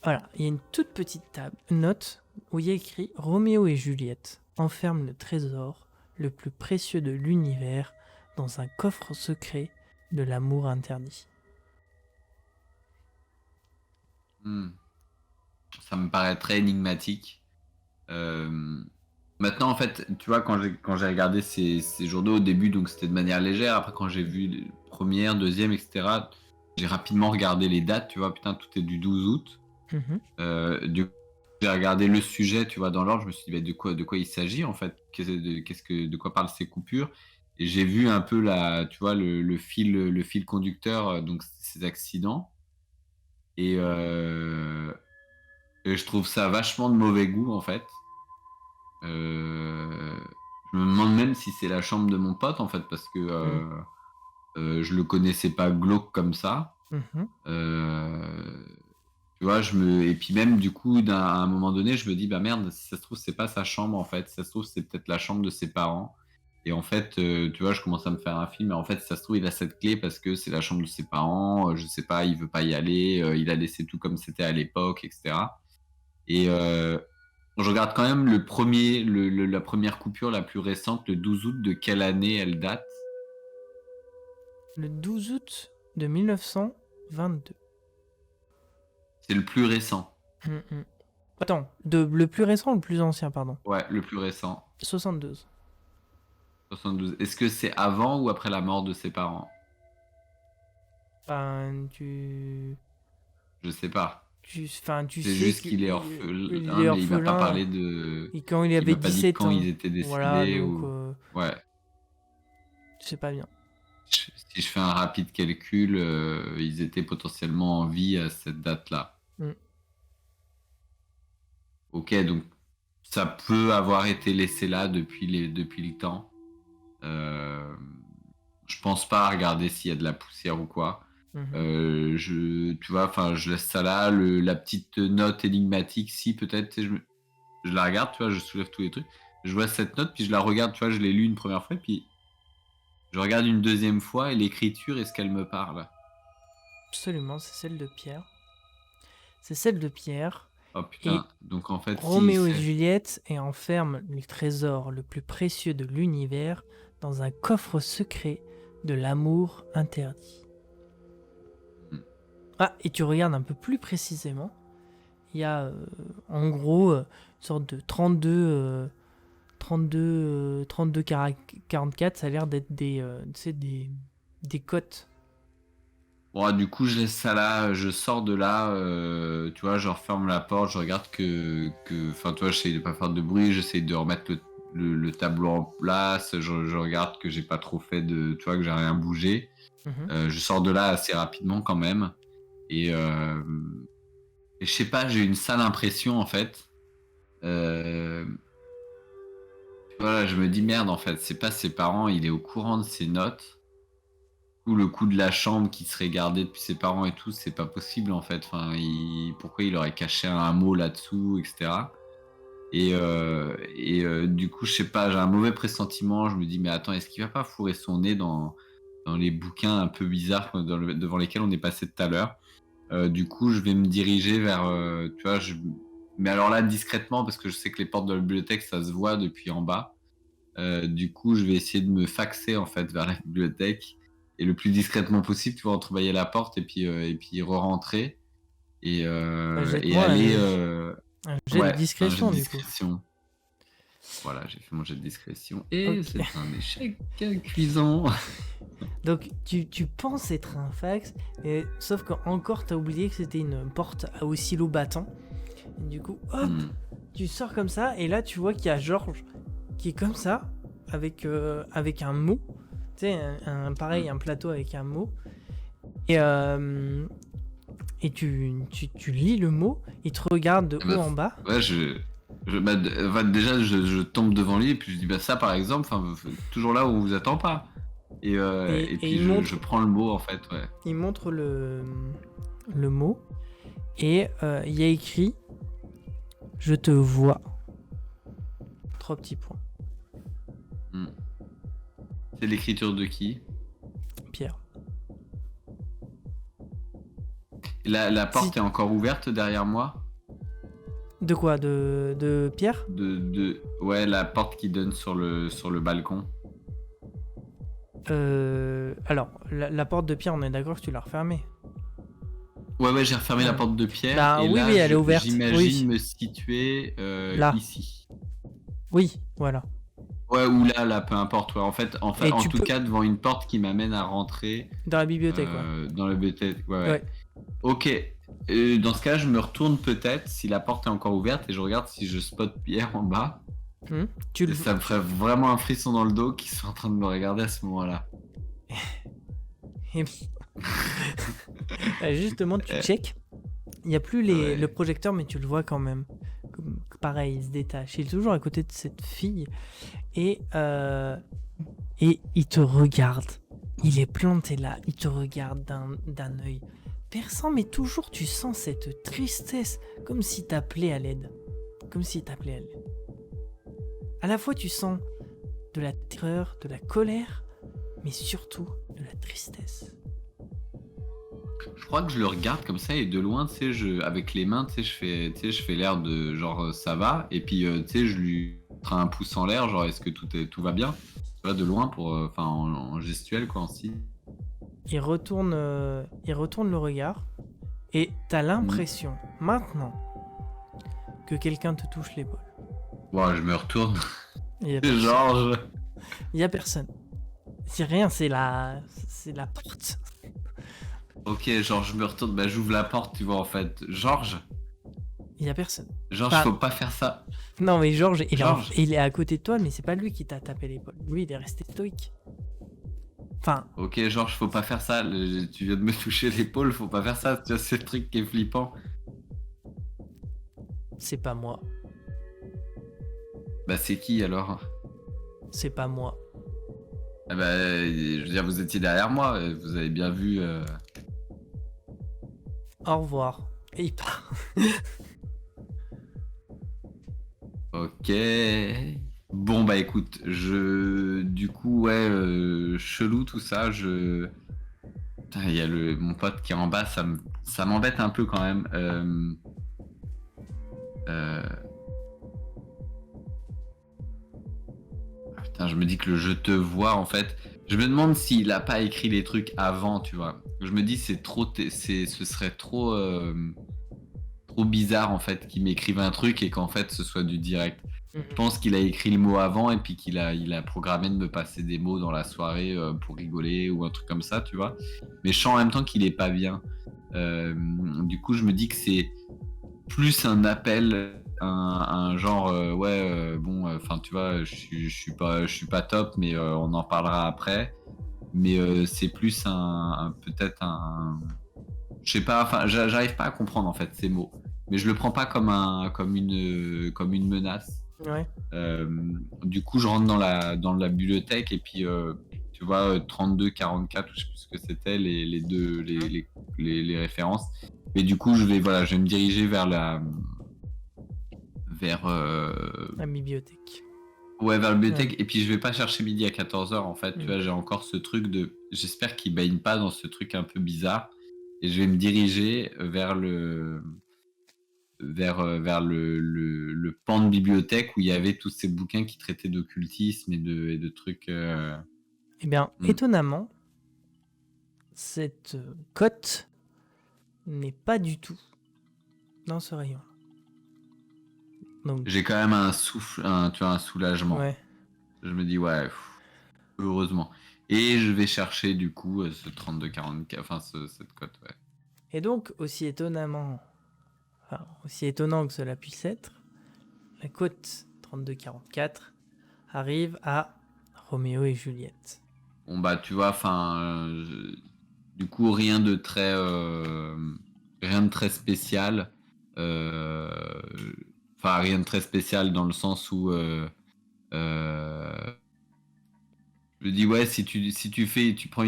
Voilà, il y a une toute petite note où il y a écrit Roméo et Juliette enferment le trésor le plus précieux de l'univers dans un coffre secret de l'amour interdit. Hmm. Ça me paraît très énigmatique. Euh, Maintenant, en fait, tu vois, quand j'ai regardé ces journaux au début, donc c'était de manière légère. Après, quand j'ai vu les première, deuxième, etc., j'ai rapidement regardé les dates. Tu vois, putain, tout est du 12 août. Mhm. Du coup, j'ai regardé le sujet, tu vois, dans l'ordre. Je me suis dit, bah, de quoi il s'agit, en fait? De quoi parlent ces coupures? Et j'ai vu un peu tu vois, le fil conducteur, donc ces accidents. Et je trouve ça vachement de mauvais goût, en fait. Euh, je me demande même si c'est la chambre de mon pote, en fait, parce que Mhm. je le connaissais pas glauque comme ça. Mhm. Euh, Tu vois, et puis même, du coup, à un moment donné, je me dis, bah merde, si ça se trouve, c'est pas sa chambre, en fait. Si ça se trouve, c'est peut-être la chambre de ses parents. Et en fait, tu vois, je commence à me faire un film. Et en fait, si ça se trouve, il a cette clé parce que c'est la chambre de ses parents. Je sais pas, il veut pas y aller. Il a laissé tout comme c'était à l'époque, etc. Et je regarde quand même la première coupure la plus récente, le 12 août. De quelle année elle date? Le 12 août de 1922. C'est le plus récent. Mhm. Attends, le plus récent ou le plus ancien, pardon? Ouais, le plus récent. 72. 72. Est-ce que c'est avant ou après la mort de ses parents? Ben, enfin, tu C'est sais juste qu'il qu'il est il orphelin, est mais il m'a pas orphelin parlé de. et quand il Il avait m'a pas dit 17 quand ans. ils étaient Voilà, décédés donc ou. Ouais. c'est pas bien. Si je fais un rapide calcul, ils étaient potentiellement en vie à cette date-là. Mm. Ok, donc ça peut avoir été laissé là depuis le temps. Euh, je pense pas à regarder s'il y a de la poussière ou quoi. Mhm. Tu vois, enfin, je laisse ça là. La petite note énigmatique, si peut-être, tu sais, je la regarde, tu vois, je soulève tous les trucs. Je vois cette note, puis je la regarde, tu vois, je l'ai lue une première fois, puis je regarde une deuxième fois et l'écriture, est-ce qu'elle me parle? Absolument, c'est celle de Pierre. C'est celle de Pierre. Oh Et putain, donc en fait, si, Roméo et c'est. Juliette et enferme le trésor le plus précieux de l'univers dans un coffre secret de l'amour interdit. Hmm. Ah, et tu regardes un peu plus précisément. Il y a en gros une sorte de 32 44, ça a l'air d'être tu sais, des cotes. Bon, du coup, je laisse ça là, je sors de là, tu vois, je referme la porte, je regarde enfin, tu vois, j'essaye de pas faire de bruit, j'essaye de remettre le tableau en place, je regarde que j'ai pas trop fait tu vois, que j'ai rien bougé. Mhm. Je sors de là assez rapidement quand même. Et, euh, et je sais pas, j'ai une sale impression en fait. Euh, voilà, je me dis merde en fait, c'est pas ses parents, il est au courant de ses notes. Ou le coup de la chambre qui serait gardé depuis ses parents et tout, c'est pas possible en fait. Enfin, pourquoi il aurait caché un mot là-dessous, etc. Du coup, je sais pas, j'ai un mauvais pressentiment. Je me dis, mais attends, est-ce qu'il va pas fourrer son nez dans les bouquins un peu bizarres devant lesquels on est passé tout à l'heure? Du coup, je vais me diriger vers, tu vois, mais alors là, discrètement, parce que je sais que les portes de la bibliothèque, ça se voit depuis en bas. Du coup, je vais essayer de me faxer en fait vers la bibliothèque et le plus discrètement possible, tu vois, entrebâiller la porte et puis re-rentrer Bah, et jette-moi aller. un jet de Ouais, un jet de discrétion du coup. discrétion. Voilà, j'ai fait mon jet de discrétion et Ok. c'est un échec cuisant. Donc tu penses être un fax, sauf que encore t'as oublié que c'était une porte à oscillo battant. Et du coup, hop, Hmm. tu sors comme ça et là tu vois qu'il y a Georges qui est comme ça avec un mot, tu sais pareil Hmm. un plateau avec un mot et tu lis le mot, il te regarde de Eh haut ben, en bas. ouais, enfin, déjà, je tombe devant lui et puis je dis, bah ça par exemple, enfin, toujours là où on vous attend pas. Et Et puis je prends le mot en fait, ouais. il montre le mot et il y a écrit je te vois. 3 petits points. Hmm. C'est l'écriture de qui? Pierre. La Si, porte est encore ouverte derrière moi? de quoi de Pierre. Ouais, la porte qui donne sur le balcon. Alors, la porte de Pierre, on est d'accord que tu l'as refermée. Ouais, j'ai refermé la Ouais. porte de pierre. Bah Et oui, là, oui, elle est ouverte. j'imagine Oui. me situer Là. ici. Oui, voilà. Ouais, ou là, peu importe. Ouais. Et En tu tout peux... cas, devant une porte qui m'amène à rentrer Dans la bibliothèque, ouais. dans le BT. Ouais. Ouais. Ok. Dans ce cas, je me retourne peut-être si la porte est encore ouverte et je regarde si je spot Pierre en bas. Tu Et le... ça me ferait vraiment un frisson dans le dos qu'ils sont en train de me regarder à ce moment-là. Et- Justement, tu check. Il n'y a plus le Ouais. projecteur, mais tu le vois quand même. Pareil, il se détache. Il est toujours à côté de cette fille. Et, et il te regarde. Il est planté là. Il te regarde d'un œil perçant, mais toujours tu sens cette tristesse. Comme s'il t'appelait à l'aide. Comme s'il t'appelait à l'aide. À la fois, tu sens de la terreur, de la colère, mais surtout de la tristesse. Je crois que je le regarde comme ça et de loin, tu sais, avec les mains, tu sais, je fais l'air de genre ça va. Et puis, tu sais, je lui ferai un pouce en l'air, genre est-ce que tout va bien? Tu vois, de loin pour, enfin, en gestuel quoi, en signe. Il retourne le regard et t'as Mhm. l'impression maintenant que quelqu'un te touche l'épaule. Bon, je me retourne. Il y a C'est personne. Georges. Il y a personne. C'est rien, c'est la porte. Ok, genre je me retourne, bah j'ouvre la porte, tu vois en fait. Georges, Il y a personne. Georges, Enfin, faut pas faire ça. non mais Georges, Georges. il est à côté de toi, mais c'est pas lui qui t'a tapé l'épaule. Lui, il est resté stoïque. Enfin, Ok, Georges, faut pas faire ça. Tu viens de me toucher l'épaule, faut pas faire ça. Tu vois, c'est le truc qui est flippant. c'est pas moi. Bah c'est qui alors? C'est pas moi. Ah bah, je veux dire, vous étiez derrière moi, vous avez bien vu. Au revoir. Et il part. Ok. Bon bah écoute, du coup ouais, chelou tout ça. Putain, il y a mon pote qui est en bas, ça m'embête un peu quand même. Euh, Putain, je me dis que le je te vois en fait. Je me demande s'il a pas écrit les trucs avant, tu vois. Je me dis ce serait trop bizarre en fait qu'il m'écrive un truc et qu'en fait ce soit du direct. Je pense qu'il a écrit le mot avant et puis il a programmé de me passer des mots dans la soirée pour rigoler ou un truc comme ça, tu vois. Mais je sens en même temps qu'il est pas bien. Du coup, je me dis que c'est plus un appel, un genre bon, enfin tu vois, je suis pas top, mais on en parlera après. Mais c'est plus peut-être un, je sais pas, enfin j'arrive pas à comprendre en fait ces mots, mais je le prends pas comme une menace. Ouais. Du coup, je rentre dans la bibliothèque et puis tu vois 32, 44, je sais plus ce que c'était les deux les références. Mais du coup, je vais me diriger vers La bibliothèque. ouais, vers le Ouais. bibliothèque et puis je vais pas chercher midi à 14h en fait, tu Mm. vois, j'ai encore ce truc de j'espère qu'il baigne pas dans ce truc un peu bizarre et je vais me diriger vers le pan de bibliothèque où il y avait tous ces bouquins qui traitaient d'occultisme et de trucs. Eh bien, étonnamment, cette cote n'est pas du tout dans ce rayon. Donc, J'ai quand même un souffle, tu vois, un soulagement. ouais. Je me dis, ouais, heureusement. Et je vais chercher du coup ce 32-44, enfin cette cote, ouais. Et donc, aussi étonnant que cela puisse être, la cote 32-44 arrive à Roméo et Juliette. Bon, bah, tu vois, enfin, du coup, rien de très spécial. Enfin, rien de très spécial dans le sens où. Je dis ouais, tu prends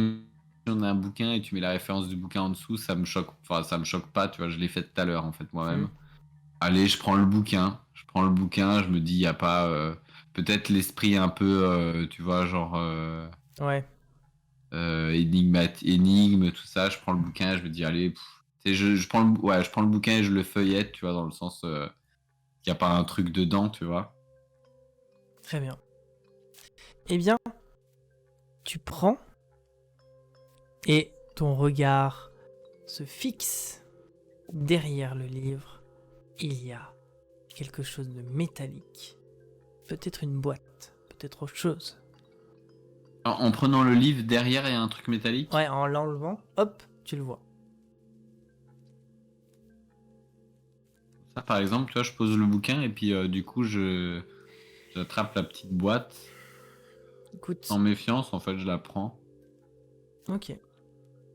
un bouquin et tu mets la référence du bouquin en dessous, ça me choque. Enfin, ça me choque pas, tu vois. Je l'ai fait tout à l'heure en fait moi-même. Allez, je prends le bouquin. Je me dis, il y a pas peut-être l'esprit un peu, tu vois, genre Ouais. énigme, tout ça. Je prends le bouquin, je me dis, allez, tu sais, je prends le bouquin et je le feuillette, tu vois, dans le sens qu'il n'y a pas un truc dedans, tu vois. Très bien. Eh bien, tu prends et ton regard se fixe derrière le livre, il y a quelque chose de métallique. Peut-être une boîte, peut-être autre chose. En prenant le livre, derrière, il y a un truc métallique. Ouais, en l'enlevant, hop, tu le vois. Ça, par exemple, tu vois, je pose le bouquin et puis du coup, j'attrape la petite boîte. Écoute, Sans méfiance, en fait, je la prends. ok.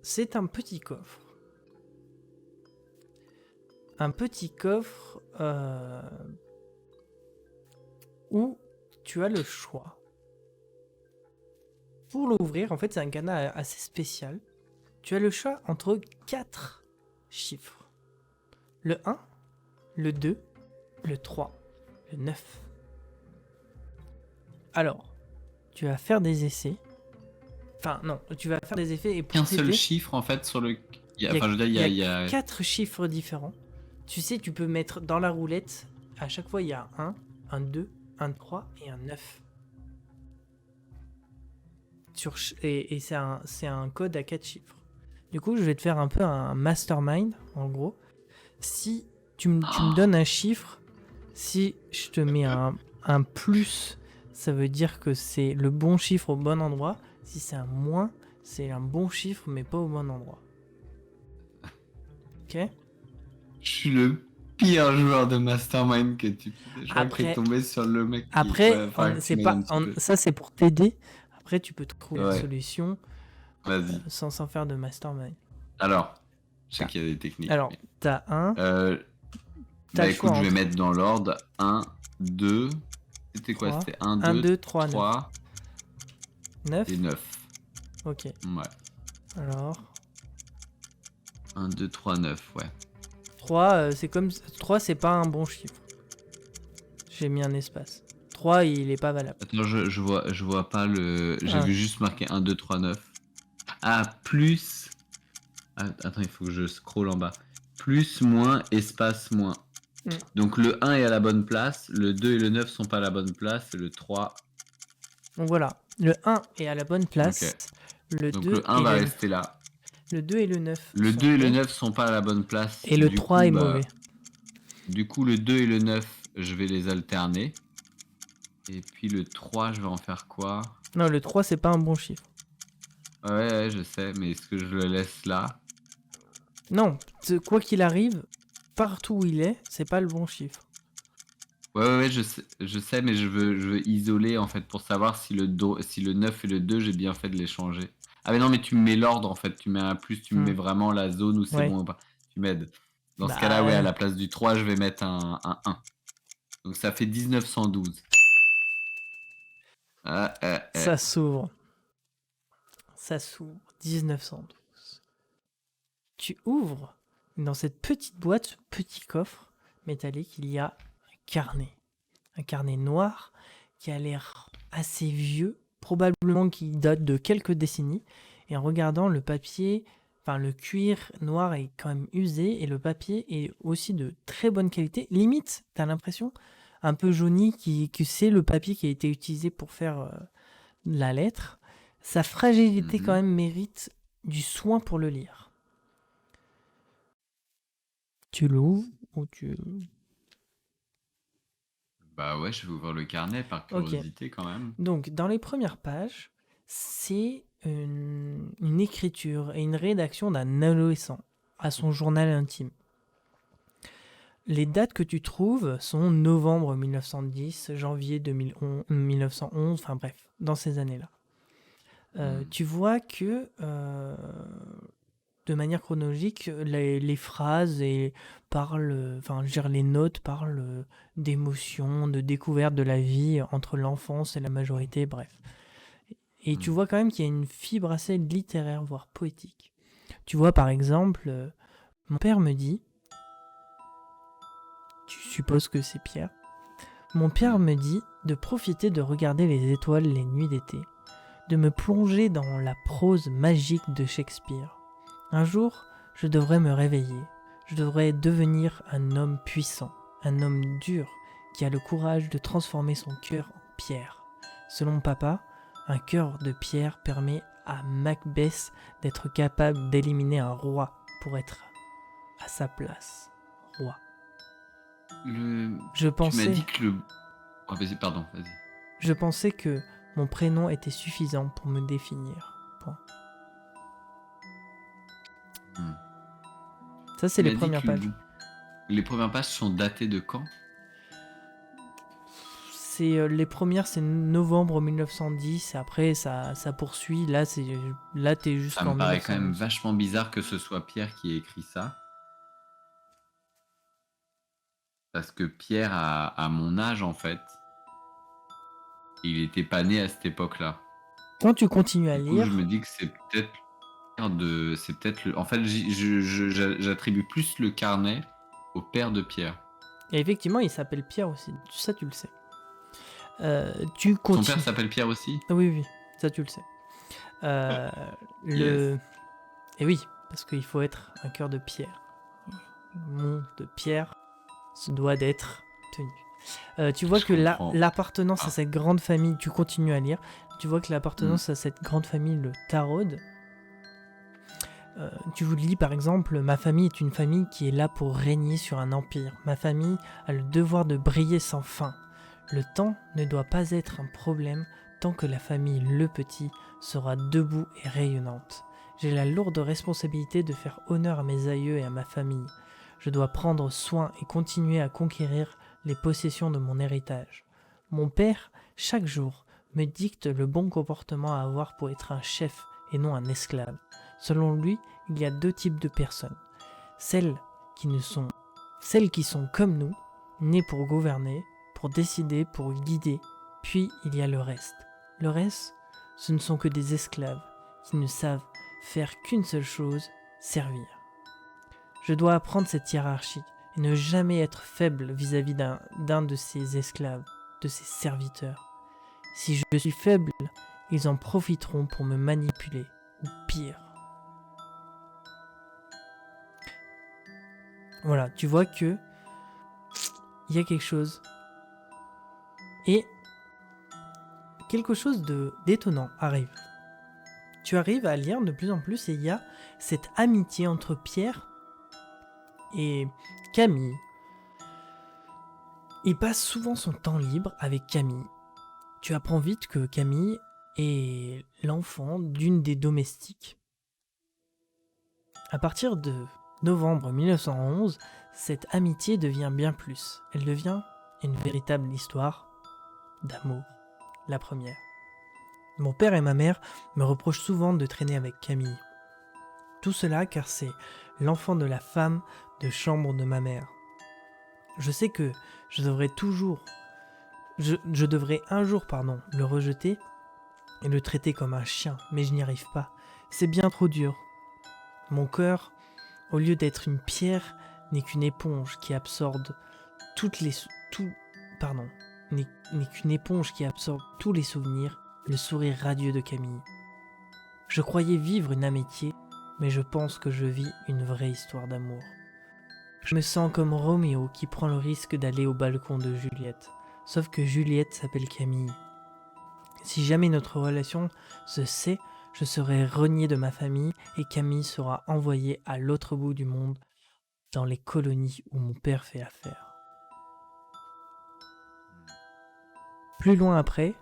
C'est un petit coffre. Un petit coffre où tu as le choix. Pour l'ouvrir, en fait, c'est un cadenas assez spécial. Tu as le choix entre 4 chiffres. Le 1, le 2, le 3, le 9. Alors, tu vas faire des essais. Enfin, non, tu vas faire des effets et pour Qu'un seul t'aider, chiffre, en fait, sur le. il Enfin, je veux dire, il y a... 4 chiffres différents. Tu sais, tu peux mettre dans la roulette, à chaque fois, il y a un 2, un 3 et un 9. Et c'est un code à 4 chiffres. Du coup, je vais te faire un peu un mastermind, en gros. Si tu me donnes un chiffre, si je te mets un plus, ça veut dire que c'est le bon chiffre au bon endroit. Si c'est un moins, c'est un bon chiffre, mais pas au bon endroit. Ok? Je suis le pire joueur de Mastermind que tu peux. Je crois que t'es tombé sur le mec qui... Après, ouais, c'est pas, ça c'est pour t'aider. Après, tu peux trouver une Ouais. solution Vas-y. sans faire de mastermind. Alors, je sais qu'il y a des techniques. Alors, mais... t'as un. Bah écoute, je vais mettre dans l'ordre 1, 2. C'était quoi? 3, C'était 1, 2, 3, 9 et 9. Ok. Ouais. Alors. 1, 2, 3, 9, ouais. 3, c'est comme. 3, c'est pas un bon chiffre. J'ai mis un espace. 3, il est pas valable. Attends, je vois pas le. J'ai vu juste marquer 1, 2, 3, 9. Ah, plus. Ah, attends, il faut que je scrolle en bas. Plus, moins, espace, moins. Donc le 1 est à la bonne place, le 2 et le 9 sont pas à la bonne place, et le 3. Donc voilà, le 1 est à la bonne place. Okay. Donc le 1 va rester là. Le 2 et le 9. Le 2 et le 9 sont pas à la bonne place. Et le 3 est mauvais. Du coup, le 2 et le 9, je vais les alterner. Et puis le 3, je vais en faire quoi? Non, le 3, c'est pas un bon chiffre. Ouais, je sais, mais est-ce que je le laisse là? Non, quoi qu'il arrive, partout où il est, c'est pas le bon chiffre. Ouais, je sais, mais je veux isoler en fait pour savoir si le 9 et le 2, j'ai bien fait de les changer. Ah mais non, mais tu me mets l'ordre en fait, tu mets un plus, tu me mets vraiment la zone où c'est bon ou pas. Tu m'aides. Dans ce cas-là, ouais, à la place du 3, je vais mettre un 1. Donc ça fait 1912. Ça s'ouvre. Ça s'ouvre. 1912. Tu ouvres. Dans cette petite boîte, ce petit coffre métallique, il y a un carnet. Un carnet noir qui a l'air assez vieux, probablement qui date de quelques décennies. Et en regardant le papier, enfin le cuir noir est quand même usé et le papier est aussi de très bonne qualité. Limite, t'as l'impression un peu jauni que c'est le papier qui a été utilisé pour faire la lettre. Sa fragilité quand même mérite du soin pour le lire. Tu l'ouvres ou tu... Bah ouais, je vais ouvrir le carnet par curiosité quand même. Donc, dans les premières pages, c'est une écriture et une rédaction d'un adolescent à son journal intime. Les dates que tu trouves sont novembre 1910, janvier 1911, enfin bref, dans ces années-là. Tu vois que, de manière chronologique, les phrases parlent, enfin, je veux dire, les notes parlent d'émotions, de découverte de la vie entre l'enfance et la majorité, bref. Et tu vois quand même qu'il y a une fibre assez littéraire, voire poétique. Tu vois, par exemple, mon père me dit, tu supposes que c'est Pierre, mon père me dit de profiter de regarder les étoiles les nuits d'été, de me plonger dans la prose magique de Shakespeare. Un jour, je devrais me réveiller, je devrais devenir un homme puissant, un homme dur, qui a le courage de transformer son cœur en pierre. Selon papa, un cœur de pierre permet à Macbeth d'être capable d'éliminer un roi pour être à sa place, roi. Le... Je Tu m'as pensais, dit que le... Oh, vas-y, pardon, vas-y. je pensais que mon prénom était suffisant pour me définir. Point. Hmm. Ça, c'est Tu les m'as dit premières que pages. les premières pages sont datées de quand? C'est les premières, c'est novembre 1910. Après, ça poursuit. Là, t'es Ça jusqu'en me paraît quand même 1912. vachement bizarre que ce soit Pierre qui ait écrit ça. Parce que Pierre, à mon âge, en fait, il était pas né à cette époque-là. Quand tu continues à Du coup, je lire, me dis que c'est peut-être c'est peut-être le. En fait, j'attribue plus le carnet au père de Pierre. et effectivement, il s'appelle Pierre aussi. Ça, tu le sais. Tu Son père continues. s'appelle Pierre aussi? Ah oui, oui, ça, tu le sais. Euh, Yes. Et oui, parce qu'il faut être un cœur de pierre. Le monde de pierre se doit d'être tenu. Tu vois Je que comprends. l'appartenance à Ah. cette grande famille, tu continues à lire, tu vois que l'appartenance à cette grande famille, le Tarod, tu vous lis par exemple, ma famille est une famille qui est là pour régner sur un empire. Ma famille a le devoir de briller sans fin. Le temps ne doit pas être un problème tant que la famille Le Petit sera debout et rayonnante. J'ai la lourde responsabilité de faire honneur à mes aïeux et à ma famille. Je dois prendre soin et continuer à conquérir les possessions de mon héritage. Mon père, chaque jour, me dicte le bon comportement à avoir pour être un chef et non un esclave. Selon lui, il y a deux types de personnes. Celles qui sont comme nous, nées pour gouverner, pour décider, pour guider. Puis il y a le reste. Le reste, ce ne sont que des esclaves qui ne savent faire qu'une seule chose, servir. Je dois apprendre cette hiérarchie et ne jamais être faible vis-à-vis d'un de ces esclaves, de ces serviteurs. Si je suis faible, ils en profiteront pour me manipuler, ou pire. Voilà, tu vois que il y a quelque chose. Et quelque chose d'étonnant arrive. Tu arrives à lire de plus en plus et il y a cette amitié entre Pierre et Camille. Il passe souvent son temps libre avec Camille. Tu apprends vite que Camille est l'enfant d'une des domestiques. À partir de novembre 1911, cette amitié devient bien plus. Elle devient une véritable histoire d'amour, la première. Mon père et ma mère me reprochent souvent de traîner avec Camille. Tout cela car c'est l'enfant de la femme de chambre de ma mère. Je sais que je devrais un jour le rejeter et le traiter comme un chien, mais je n'y arrive pas. C'est bien trop dur. Mon cœur, au lieu d'être une pierre, n'est qu'une éponge qui absorbe n'est qu'une éponge qui absorbe tous les souvenirs, le sourire radieux de Camille. Je croyais vivre une amitié, mais je pense que je vis une vraie histoire d'amour. Je me sens comme Roméo qui prend le risque d'aller au balcon de Juliette, sauf que Juliette s'appelle Camille. Si jamais notre relation se sait, je serai renié de ma famille et Camille sera envoyée à l'autre bout du monde, dans les colonies où mon père fait affaire. Plus loin après,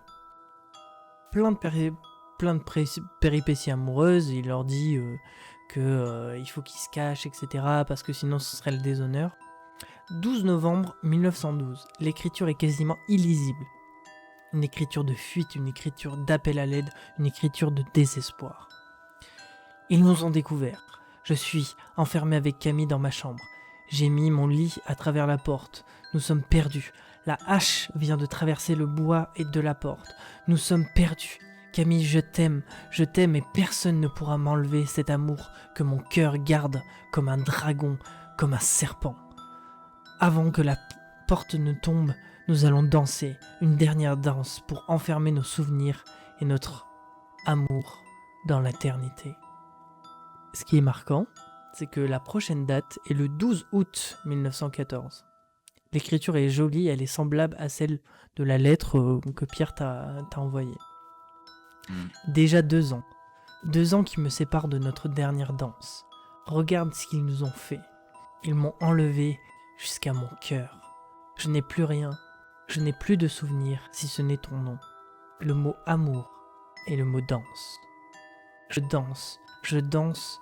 plein de péripéties amoureuses, il leur dit qu'il faut qu'ils se cachent, etc. parce que sinon ce serait le déshonneur. 12 novembre 1912, l'écriture est quasiment illisible. Une écriture de fuite, une écriture d'appel à l'aide, une écriture de désespoir. Ils nous ont découvert. Je suis enfermé avec Camille dans ma chambre. J'ai mis mon lit à travers la porte. Nous sommes perdus. La hache vient de traverser le bois et de la porte. Nous sommes perdus. Camille, je t'aime et personne ne pourra m'enlever cet amour que mon cœur garde comme un dragon, comme un serpent. Avant que la porte ne tombe, nous allons danser une dernière danse pour enfermer nos souvenirs et notre amour dans l'éternité. Ce qui est marquant, c'est que la prochaine date est le 12 août 1914. L'écriture est jolie, elle est semblable à celle de la lettre que Pierre t'a envoyée. Déjà 2 ans. 2 ans qui me séparent de notre dernière danse. Regarde ce qu'ils nous ont fait. Ils m'ont enlevé jusqu'à mon cœur. Je n'ai plus rien, je n'ai plus de souvenirs si ce n'est ton nom. Le mot amour et le mot danse. Je danse, je danse,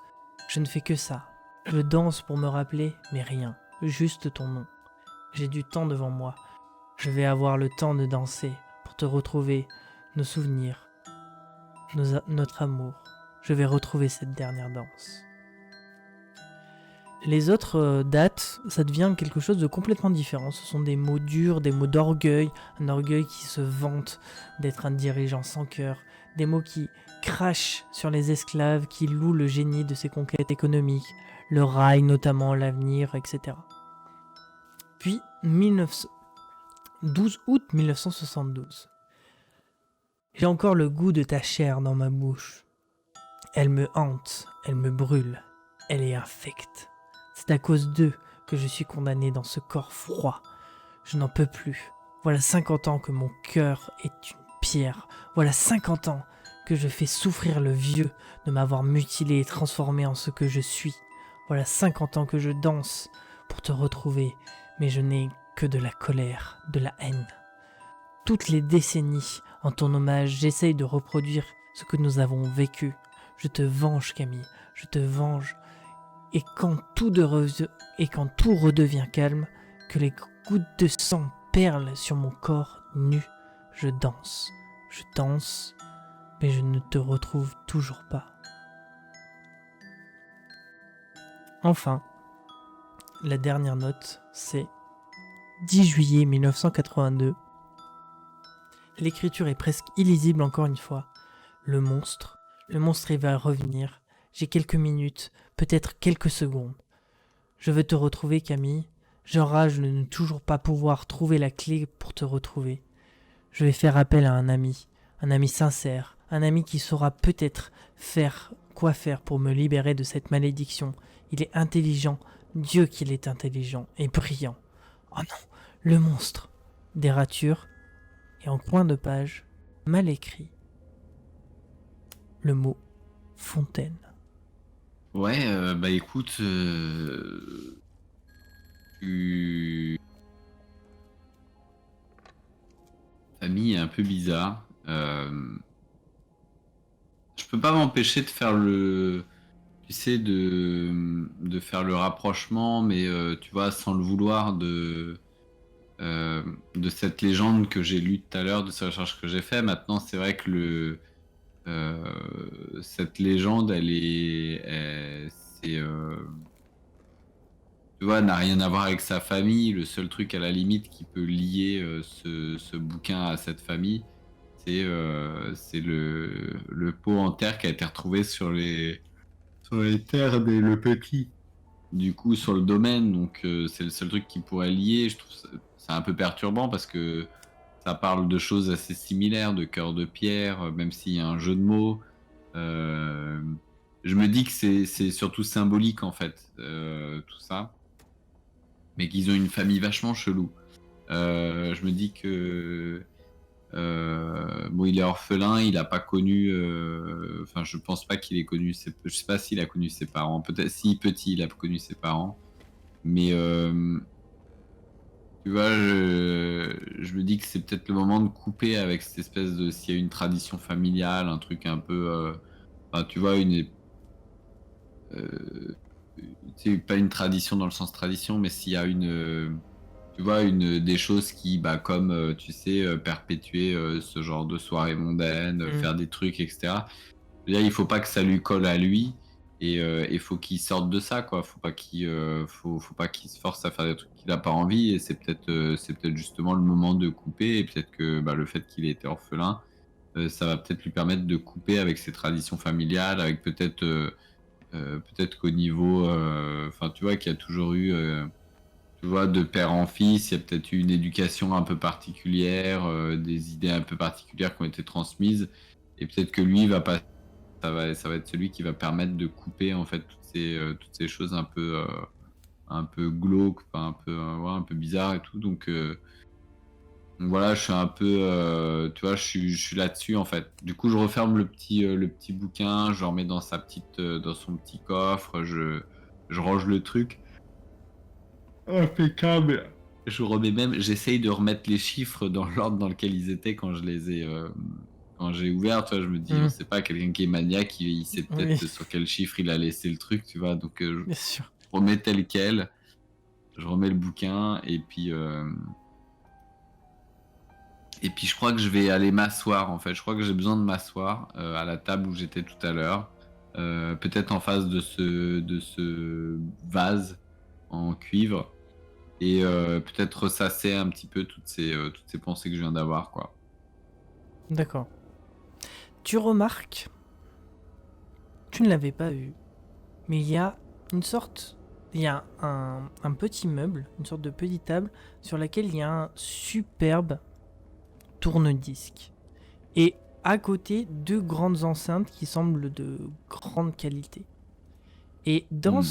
je ne fais que ça. Je danse pour me rappeler, mais rien, juste ton nom. J'ai du temps devant moi. Je vais avoir le temps de danser pour te retrouver, nos souvenirs, notre amour. Je vais retrouver cette dernière danse. Les autres dates, ça devient quelque chose de complètement différent. Ce sont des mots durs, des mots d'orgueil, un orgueil qui se vante d'être un dirigeant sans cœur, des mots qui crachent sur les esclaves, qui louent le génie de ses conquêtes économiques, le rail notamment, l'avenir, etc. Puis, 12 août 1972. J'ai encore le goût de ta chair dans ma bouche. Elle me hante, elle me brûle, elle est infecte. C'est à cause d'eux que je suis condamné dans ce corps froid. Je n'en peux plus. Voilà 50 ans que mon cœur est une pierre. Voilà 50 ans que je fais souffrir le vieux de m'avoir mutilé et transformé en ce que je suis. Voilà 50 ans que je danse pour te retrouver, mais je n'ai que de la colère, de la haine. Toutes les décennies, en ton hommage, j'essaye de reproduire ce que nous avons vécu. Je te venge, Camille, je te venge. Et quand tout redevient calme, que les gouttes de sang perlent sur mon corps nu, je danse, mais je ne te retrouve toujours pas. Enfin, la dernière note, c'est 10 juillet 1982. L'écriture est presque illisible encore une fois. Le monstre, il va revenir. J'ai quelques minutes, peut-être quelques secondes. Je veux te retrouver, Camille. J'enrage de ne toujours pas pouvoir trouver la clé pour te retrouver. Je vais faire appel à un ami sincère, un ami qui saura peut-être quoi faire pour me libérer de cette malédiction. Il est intelligent, Dieu qu'il est intelligent et brillant. Oh non, le monstre. Des ratures, et en coin de page, mal écrit, le mot fontaine. Ouais, bah écoute, famille est un peu bizarre. Je peux pas m'empêcher de faire tu sais, de faire le rapprochement, mais tu vois, sans le vouloir, de cette légende que j'ai lue tout à l'heure, de ces recherches que j'ai fait. Maintenant, c'est vrai que cette légende, tu vois, n'a rien à voir avec sa famille. Le seul truc à la limite qui peut lier ce bouquin à cette famille, c'est le pot en terre qui a été retrouvé sur les terres des Le Petit. Du coup, sur le domaine, donc c'est le seul truc qui pourrait lier. Je trouve c'est un peu perturbant parce que ça parle de choses assez similaires, de cœur de pierre, même s'il y a un jeu de mots. Je me dis que c'est surtout symbolique en fait, tout ça, mais qu'ils ont une famille vachement chelou. Je me dis que bon, il est orphelin, il a pas connu. Enfin, je pense pas qu'il ait connu. Je sais pas s'il a connu ses parents. Peut-être si petit, il a connu ses parents. Mais tu vois, je me dis que c'est peut-être le moment de couper avec cette espèce de s'il y a une tradition familiale, un truc un peu. Enfin, tu vois, c'est pas une tradition dans le sens tradition, mais s'il y a tu vois, des choses qui, bah, comme, tu sais, perpétuer ce genre de soirée mondaine, faire des trucs, etc. Là, il faut pas que ça lui colle à lui, et il faut qu'il sorte de ça, quoi. Faut pas qu'il se force à faire des trucs qu'il a pas envie, et c'est peut-être justement le moment de couper, et peut-être que bah, le fait qu'il ait été orphelin, ça va peut-être lui permettre de couper avec ses traditions familiales, avec peut-être qu'au niveau, enfin, tu vois, qu'il y a toujours eu tu vois, de père en fils, il y a peut-être eu une éducation un peu particulière, des idées un peu particulières qui ont été transmises, et peut-être que lui va pas, ça va être celui qui va permettre de couper en fait toutes ces choses un peu glauques, enfin, ouais, un peu bizarres et tout. Donc voilà, je suis un peu, tu vois, je suis là-dessus en fait. Du coup, je referme le petit bouquin, je le remets dans son petit coffre, je range le truc. Impeccable. Je remets même, j'essaye de remettre les chiffres dans l'ordre dans lequel ils étaient quand je les ai, quand j'ai ouvert. Tu vois, je me dis, on Hmm, sait pas, quelqu'un qui est maniaque, il sait oui, peut-être sur quel chiffre il a laissé le truc, tu vois. Donc, bien sûr. je remets tel quel, je remets le bouquin, et puis je crois que je vais aller m'asseoir, en fait. Je crois que j'ai besoin de m'asseoir à la table où j'étais tout à l'heure, peut-être en face de ce vase en cuivre. Et peut-être ressasser un petit peu toutes ces pensées que je viens d'avoir, quoi. D'accord. Tu remarques, tu ne l'avais pas vu, mais il y a une sorte, il y a un petit meuble, une sorte de petite table sur laquelle il y a un superbe tourne-disque. Et à côté, deux grandes enceintes qui semblent de grande qualité. Et Hmm.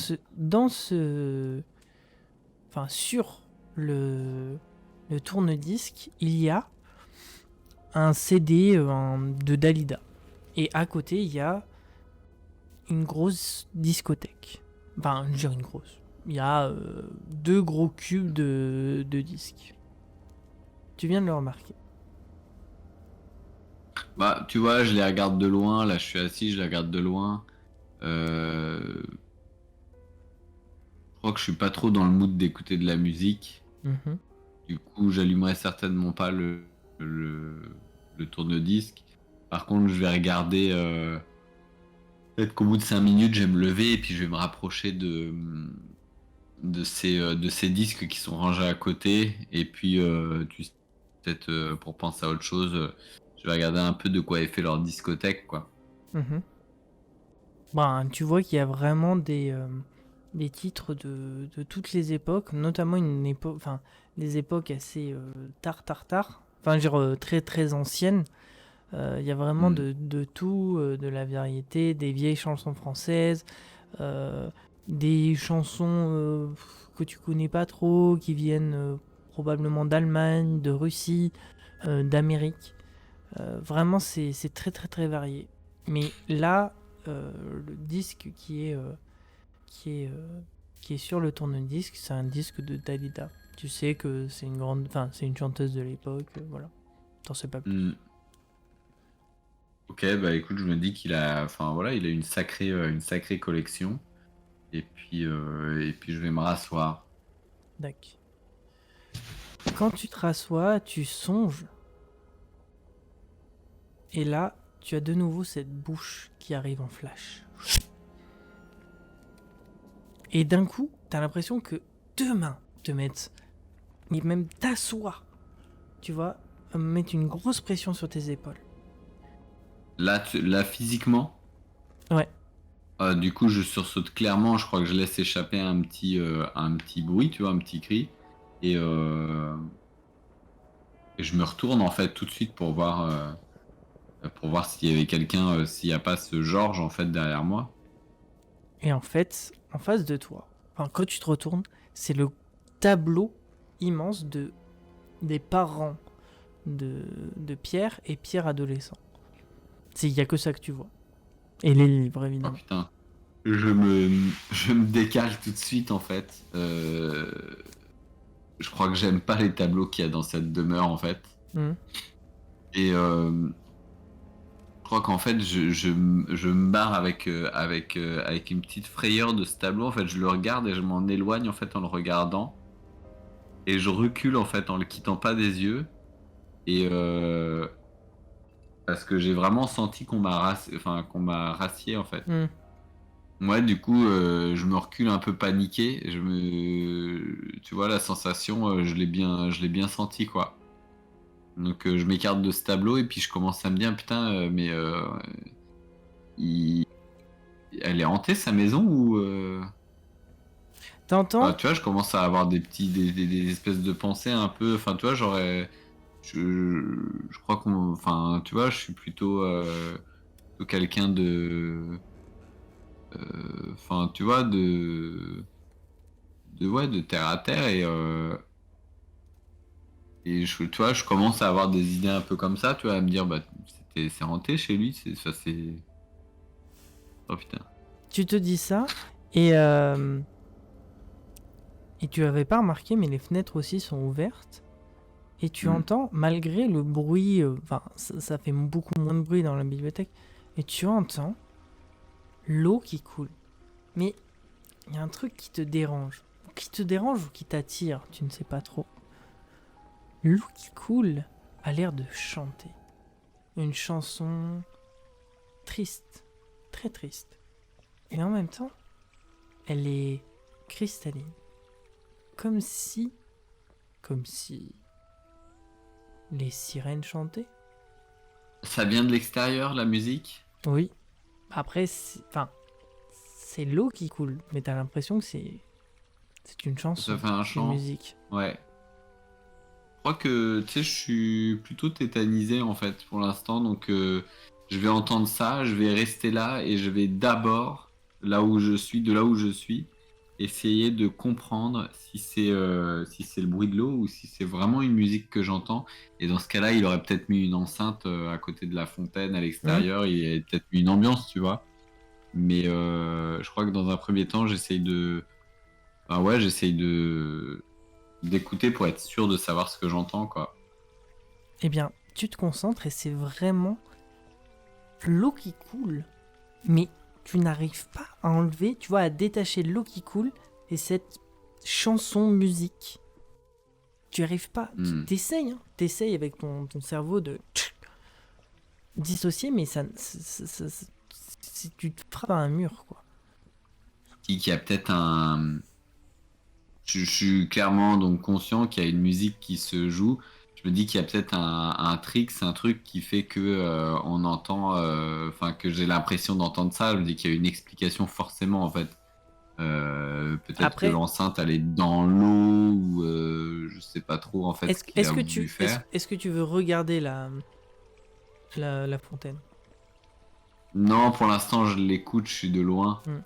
enfin sur le tourne-disque, il y a un CD de Dalida. Et à côté, il y a une grosse discothèque. Enfin, je veux dire une grosse. Il y a deux gros cubes de disques. Tu viens de le remarquer. Bah, tu vois, je les regarde de loin. Là, je suis assis, je les regarde de loin. Je crois que je suis pas trop dans le mood d'écouter de la musique. Mhm. Du coup, j'allumerai certainement pas le, le tourne-disque. Par contre, je vais regarder. Peut-être qu'au bout de 5 minutes, je vais me lever et puis je vais me rapprocher de ces disques qui sont rangés à côté. Et puis, tu sais, peut-être pour penser à autre chose, je vais regarder un peu de quoi est fait leur discothèque, quoi. Mhm. Ben, tu vois qu'il y a vraiment des titres de toutes les époques, notamment une époque, enfin, des époques assez tard. Enfin, je veux dire, très très anciennes. Il y a vraiment Hmm. de tout, de la variété, des vieilles chansons françaises, euh, des chansons que tu connais pas trop, qui viennent probablement d'Allemagne, de Russie, d'Amérique. Vraiment, c'est très très très varié. Mais là, le disque qui est, euh, qui est sur le tourne-disque, c'est un disque de Dalida. Tu sais que c'est une grande, enfin, c'est une chanteuse de l'époque, voilà. T'en sais pas plus. Hmm. Ok, bah écoute, je me dis enfin voilà, il a une sacrée collection. Et puis je vais me rasseoir. D'accord. Quand tu te rassois, tu songes, et là, tu as de nouveau cette bouche qui arrive en flash. Et d'un coup, t'as l'impression que deux mains te mettent, et même t'assoient, tu vois, mettre une grosse pression sur tes épaules. Là physiquement, Ouais. du coup, je sursaute clairement. Je crois que je laisse échapper un petit bruit, tu vois, un petit cri. Et, euh, et je me retourne en fait tout de suite pour voir s'il y avait quelqu'un, s'il n'y a pas ce Georges en fait derrière moi. Et en fait, en face de toi, enfin, quand tu te retournes, c'est le tableau immense des parents de Pierre et Pierre adolescent. Il n'y a que ça que tu vois. Et les livres, Oh évidemment. putain. Je me décale tout de suite en fait. Je crois que j'aime pas les tableaux qu'il y a dans cette demeure en fait. Mhm. Et je crois qu'en fait je me barre avec une petite frayeur de ce tableau. En fait, je le regarde et je m'en éloigne en fait en le regardant. Et je recule en fait en le quittant pas des yeux. Et parce que j'ai vraiment senti qu'on m'a racié en fait. Mhm. Moi, du coup, je me recule un peu paniqué. Tu vois, la sensation, je l'ai bien senti, quoi. Donc, je m'écarte de ce tableau et puis je commence à me dire, putain, il- elle est hantée, sa maison ou T'entends? Enfin, tu vois, je commence à avoir des espèces de pensées un peu. Enfin, tu vois, je crois enfin, tu vois, je suis plutôt quelqu'un enfin, tu vois, ouais, de terre à terre et tu vois, je commence à avoir des idées un peu comme ça, tu vois, à me dire, bah, c'est hanté chez lui, c'est. Oh putain. Tu te dis ça, et Et tu avais pas remarqué, mais les fenêtres aussi sont ouvertes. Et tu Hmm. entends, malgré le bruit, enfin, ça fait beaucoup moins de bruit dans la bibliothèque, et tu entends l'eau qui coule. Mais il y a un truc qui te dérange. Qui te dérange ou qui t'attire, tu ne sais pas trop. L'eau qui coule a l'air de chanter. Une chanson triste, très triste. Et en même temps, elle est cristalline. Comme si les sirènes chantaient. Ça vient de l'extérieur, la musique? Oui. Après, enfin, c'est l'eau qui coule, mais t'as l'impression que c'est une Ça chanson, fait un une chant? musique. Ouais. Je crois que, tu sais, je suis plutôt tétanisé en fait pour l'instant, donc je vais entendre ça, je vais rester là et je vais d'abord, de là où je suis, essayer de comprendre si c'est le bruit de l'eau ou si c'est vraiment une musique que j'entends. Et dans ce cas-là, il aurait peut-être mis une enceinte à côté de la fontaine à Hmm. l'extérieur, il aurait peut-être mis une ambiance, tu vois. Mais je crois que dans un premier temps, j'essaye de d'écouter pour être sûr de savoir ce que j'entends, quoi. Eh bien, tu te concentres et c'est vraiment l'eau qui coule. Mais tu n'arrives pas à enlever, tu vois, à détacher l'eau qui coule et cette chanson musique. Tu arrives pas. Hmm. T'essayes, hein. T'essayes avec ton cerveau de dissocier, mais tu te frappes à un mur, quoi. Qu'il y a peut-être un. Je suis clairement donc conscient qu'il y a une musique qui se joue. Je me dis qu'il y a peut-être un trick, c'est un truc qui fait que on entend, enfin que j'ai l'impression d'entendre ça. Je me dis qu'il y a une explication forcément en fait. Peut-être que Après, l'enceinte elle est dans l'eau ou je sais pas trop en fait ce qu'il a voulu faire. est-ce que tu veux regarder la fontaine? Non, pour l'instant je l'écoute, je suis de loin. Hmm.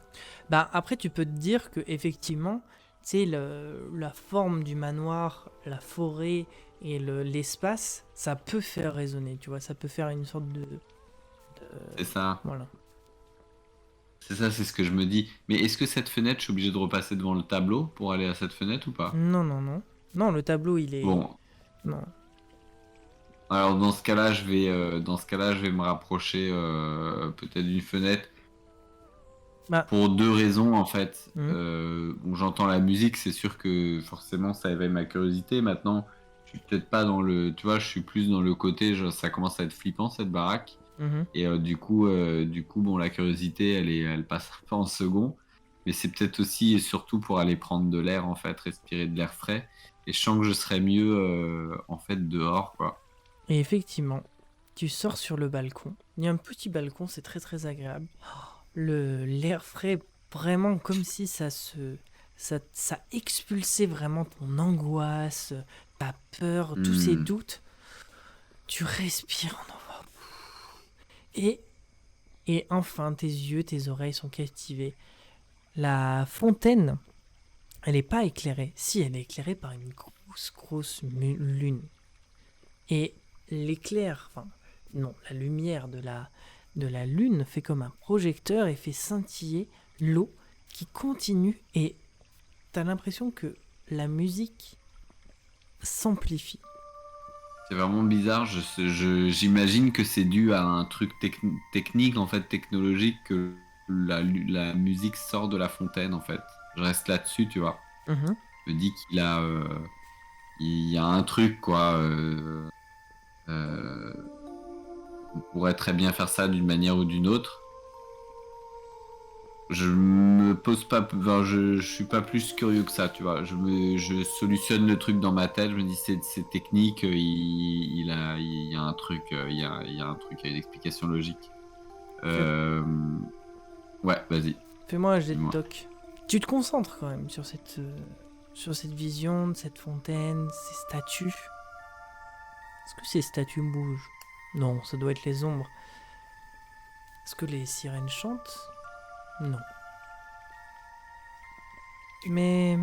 Bah après tu peux te dire que effectivement, tu sais la forme du manoir, la forêt et l'espace, ça peut faire résonner, tu vois, ça peut faire une sorte de C'est ça. voilà. C'est ça, c'est ce que je me dis. Mais est-ce que cette fenêtre, je suis obligé de repasser devant le tableau pour aller à cette fenêtre ou pas? Non non non. Non, le tableau il est Bon, non. alors dans ce cas-là, je vais me rapprocher peut-être d'une fenêtre Bah pour deux raisons en fait. hmm, Bon, j'entends la musique, c'est sûr que forcément ça éveille ma curiosité. Maintenant, je suis peut-être pas dans le, tu vois, je suis plus dans le côté, ça commence à être flippant cette baraque. mhm. Et du coup, bon, la curiosité, elle passe un peu en second. Mais c'est peut-être aussi et surtout pour aller prendre de l'air, en fait, respirer de l'air frais. Et je sens que je serais mieux, en fait, dehors, quoi. Et effectivement, tu sors sur le balcon. Il y a un petit balcon, c'est très très agréable. L'air frais, vraiment comme si ça expulsait vraiment ton angoisse, ta peur, tous ces Hmm. doutes. Tu respires en envol. Et, et enfin, tes yeux, tes oreilles sont captivés. La fontaine, elle n'est pas éclairée. Si, elle est éclairée par une grosse lune. Et l'éclair, enfin, non, la lumière de la lune fait comme un projecteur et fait scintiller l'eau qui continue. Et t'as l'impression que la musique s'amplifie. C'est vraiment bizarre. J'imagine que c'est dû à un truc technique, en fait, technologique, que la musique sort de la fontaine, en fait. Je reste là-dessus, tu vois. Mhm. Je me dis il y a un truc, quoi. Euh, on pourrait très bien faire ça d'une manière ou d'une autre. Je me pose pas, enfin, je suis pas plus curieux que ça, tu vois. Je solutionne le truc dans ma tête. Je me dis c'est technique, il y a un truc, il y a un truc, il y a une explication logique. Fais- Euh, ouais, vas-y, Fais-moi un jet de dis-moi. doc. Tu te concentres quand même sur cette vision de cette fontaine, ces statues. Est-ce que ces statues bougent? Non, ça doit être les ombres. Est-ce que les sirènes chantent? Non. Mais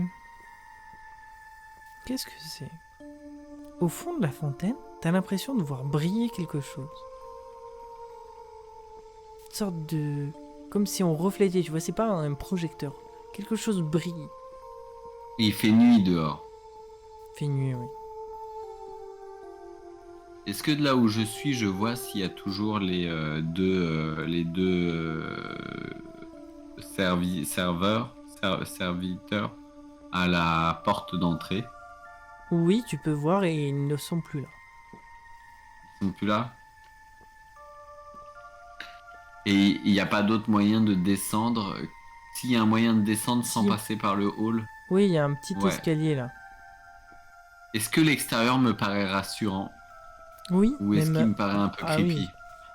qu'est-ce que c'est? Au fond de la fontaine, t'as l'impression de voir briller quelque chose. Une sorte de... Comme si on reflétait, tu vois, c'est pas un projecteur. Quelque chose brille. Et il fait nuit dehors. Fait nuit, oui. Est-ce que de là où je suis, je vois s'il y a toujours serviteurs à la porte d'entrée? Oui, tu peux voir et ils ne sont plus là. Ils sont plus là? Et il n'y a pas d'autre moyen de descendre? S'il y a un moyen de descendre sans Si. passer par le hall? Oui, il y a un petit Ouais. escalier là. Est-ce que l'extérieur me paraît rassurant? Oui, Ou est-ce qu'il même. me paraît un peu Ah oui. creepy?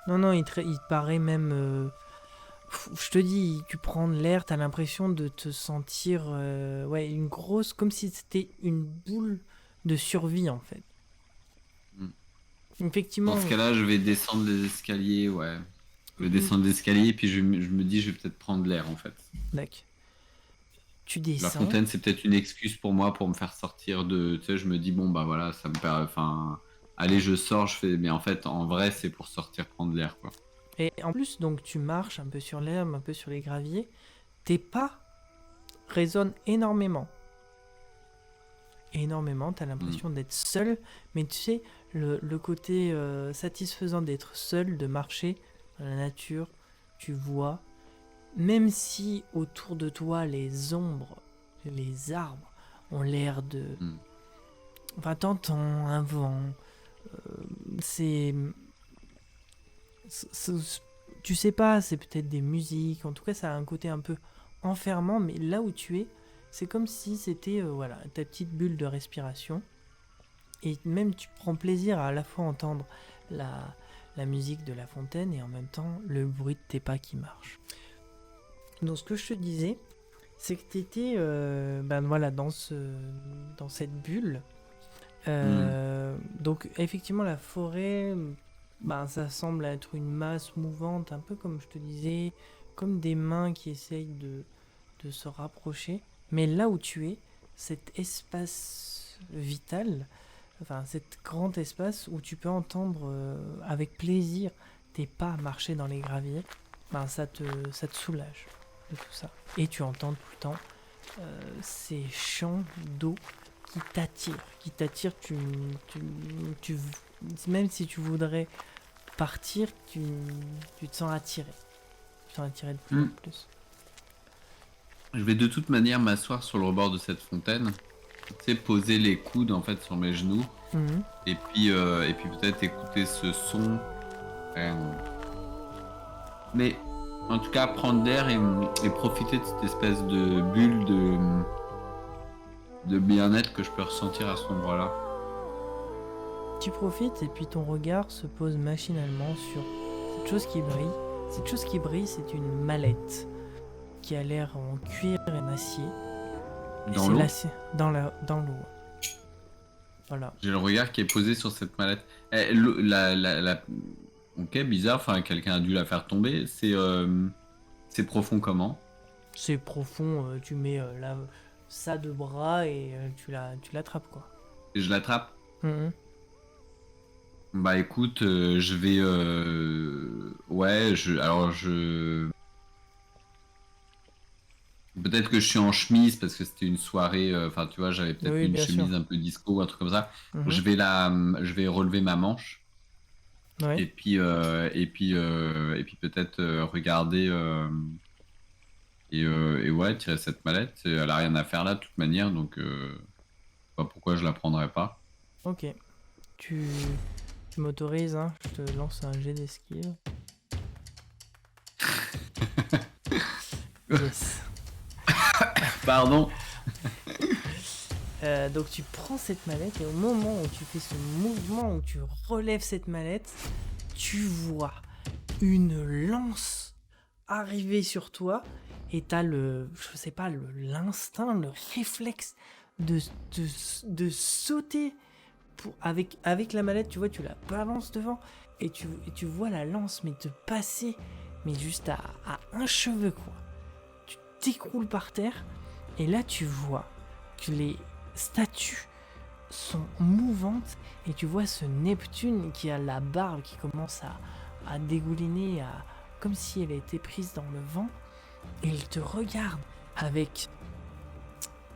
Non, il te paraît même. Je te dis, tu prends de l'air, t'as l'impression de te sentir. Ouais, une grosse. Comme si c'était une boule de survie en fait. Hmm. Dans Effectivement. ce cas-là, je vais descendre les escaliers, ouais. Je vais mm, descendre l'escalier, puis je me dis, je vais peut-être prendre l'air, en fait. D'accord. Tu La descends. fontaine, c'est peut-être une excuse pour moi pour me faire sortir de. Tu sais, je me dis, bon, bah voilà, ça me permet. Enfin, allez, je sors, je fais. Mais en fait, en vrai, c'est pour sortir prendre l'air, quoi. Et en plus, donc tu marches un peu sur l'herbe, un peu sur les graviers. Tes pas résonnent énormément. Énormément, t'as Hmm. l'impression d'être seul. Mais tu sais, le côté satisfaisant d'être seul, de marcher dans la nature, tu vois. Même si autour de toi, les ombres, les arbres ont l'air de... Hmm. Enfin, t'entends un vent. C'est... Tu sais pas, c'est peut-être des musiques. En tout cas, ça a un côté un peu enfermant. Mais là où tu es, c'est comme si c'était voilà, ta petite bulle de respiration. Et même tu prends plaisir à la fois entendre la musique de la fontaine et en même temps le bruit de tes pas qui marchent. Donc ce que je te disais, c'est que tu étais ben voilà, dans cette bulle. Hmm. Donc effectivement la forêt, ben, ça semble être une masse mouvante, un peu comme je te disais, comme des mains qui essayent de se rapprocher. Mais là où tu es, cet espace vital, enfin cet grand espace où tu peux entendre avec plaisir tes pas marcher dans les graviers, ben, ça te soulage de tout ça. Et tu entends tout le temps ces chants d'eau qui t'attirent, tu, même si tu voudrais partir, tu te sens attiré. Tu te sens attiré de plus en Hmm. plus. Je vais de toute manière m'asseoir sur le rebord de cette fontaine. Tu sais, poser les coudes, en fait, sur mes genoux. Mhm. Et puis peut-être écouter ce son. Euh, Mais en tout cas, prendre l'air et profiter de cette espèce de bulle de bien-être que je peux ressentir à cet endroit-là. Tu profites et puis ton regard se pose machinalement sur cette chose qui brille. Cette chose qui brille, c'est une mallette qui a l'air en cuir et en acier. Et Dans c'est l'eau, l'acier dans l'eau. Voilà. j'ai le regard qui est posé sur cette mallette. Ok, bizarre, enfin, quelqu'un a dû la faire tomber. C'est profond comment? C'est profond, tu mets ça de bras et tu l'attrapes quoi. Et je l'attrape. Mhm. Bah écoute, je vais... Ouais, alors je... Peut-être que je suis en chemise parce que c'était une soirée, enfin tu vois, j'avais peut-être mis Oui, une bien sûr. chemise un peu disco ou un truc comme ça. Mhm. Je vais relever ma manche Ouais. et puis peut-être regarder et ouais, tirer cette mallette. Elle a rien à faire là de toute manière, donc pas pourquoi je la prendrais pas. Ok. Tu, tu m'autorises, hein. Je te lance un jet d'esquive. Yes. Pardon. Donc tu prends cette mallette et au moment où tu fais ce mouvement, où tu relèves cette mallette, tu vois une lance arriver sur toi et t'as je sais pas, l'instinct, le réflexe de, de, de sauter avec la mallette, tu vois, tu la balances devant et tu vois la lance mais te passer, mais juste à un cheveu quoi. Tu t'écroules par terre et là tu vois que les statues sont mouvantes et tu vois ce Neptune qui a la barbe qui commence à dégouliner, comme si elle était prise dans le vent et il te regarde avec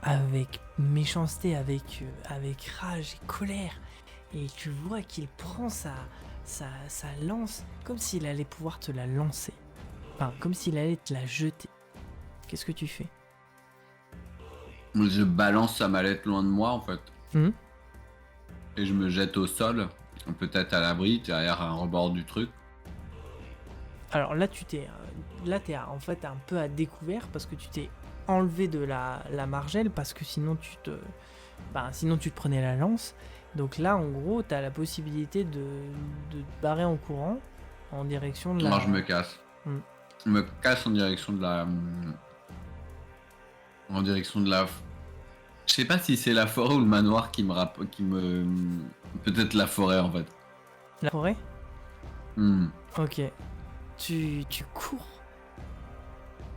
avec méchanceté, avec rage et colère. Et tu vois qu'il prend sa lance comme s'il allait pouvoir te la lancer. Enfin, comme s'il allait te la jeter. Qu'est-ce que tu fais? Je balance sa mallette loin de moi, en fait. Mhm. Et je me jette au sol, peut-être à l'abri, derrière un rebord du truc. Alors là, t'es en fait un peu à découvert parce que tu t'es enlevé de la margelle parce que sinon tu te prenais la lance. Donc là, en gros, t'as la possibilité de te barrer en courant en direction de la. Moi, je me casse. Hmm. Je me casse en direction de la... En direction de la... Je sais pas si c'est la forêt ou le manoir qui me... Peut-être la forêt, en fait. La forêt? Hmm. Ok. Tu cours.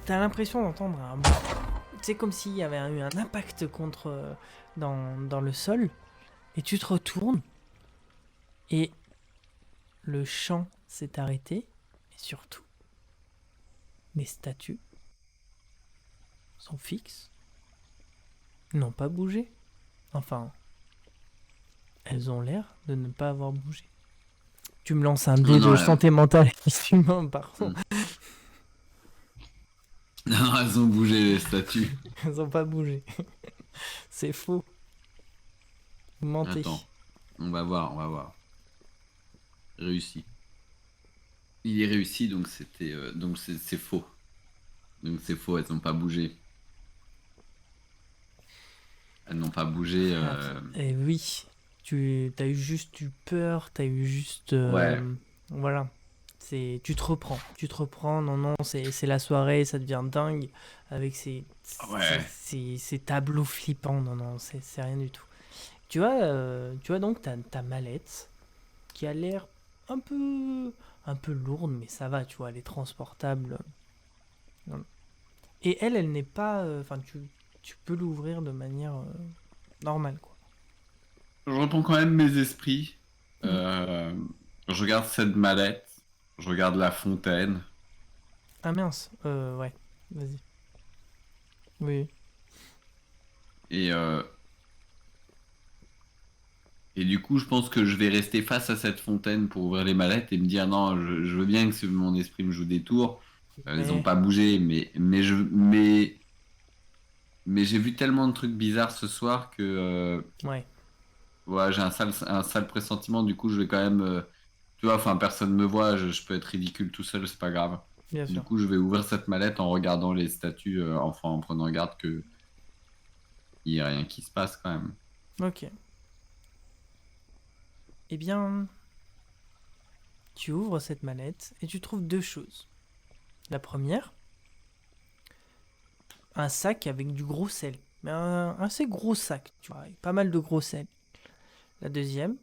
T'as l'impression d'entendre un bruit. C'est comme s'il y avait eu un impact dans le sol. Et tu te retournes. Et le chant s'est arrêté. Et surtout, les statues sont fixes. N'ont pas bougé. Enfin, elles ont l'air de ne pas avoir bougé. Tu me lances un dé Non, de santé mentale et humain, pardon. Non, elles ont bougé les statues. Elles n'ont pas bougé. C'est faux. Vous mentez. Attends, on va voir. Réussi. Il est réussi, donc donc c'est faux. Donc c'est faux, elles n'ont pas bougé. Elles n'ont pas bougé. Et oui, tu as eu juste eu peur, t'as eu juste... Ouais. Voilà. Tu te reprends, non, c'est la soirée, ça devient dingue, avec Ouais. ces tableaux flippants, non, c'est rien du tout. Tu vois donc ta mallette, qui a l'air un peu lourde, mais ça va, tu vois, elle est transportable. Et elle n'est pas... Enfin, tu peux l'ouvrir de manière normale, quoi. Je reprends quand même mes esprits. Mhm. Je regarde cette mallette. Je regarde la fontaine. Ah mince, ouais, vas-y. Oui. Et, euh, et du coup, je pense que je vais rester face à cette fontaine pour ouvrir les mallettes et me dire non, je veux bien que mon esprit me joue des tours. Elles n'ont Mais, pas bougé, mais j'ai vu tellement de trucs bizarres ce soir que ouais, ouais, j'ai un sale pressentiment. Du coup, je vais quand même. Tu vois, enfin, personne me voit. Je peux être ridicule tout seul, c'est pas grave. bien Du sûr. coup, je vais ouvrir cette mallette en regardant les statues, enfin, en prenant garde que il n'y a rien qui se passe quand même. Ok. Eh bien, tu ouvres cette mallette et tu trouves deux choses. La première, un sac avec du gros sel. Mais un assez gros sac, tu vois, avec pas mal de gros sel. La deuxième,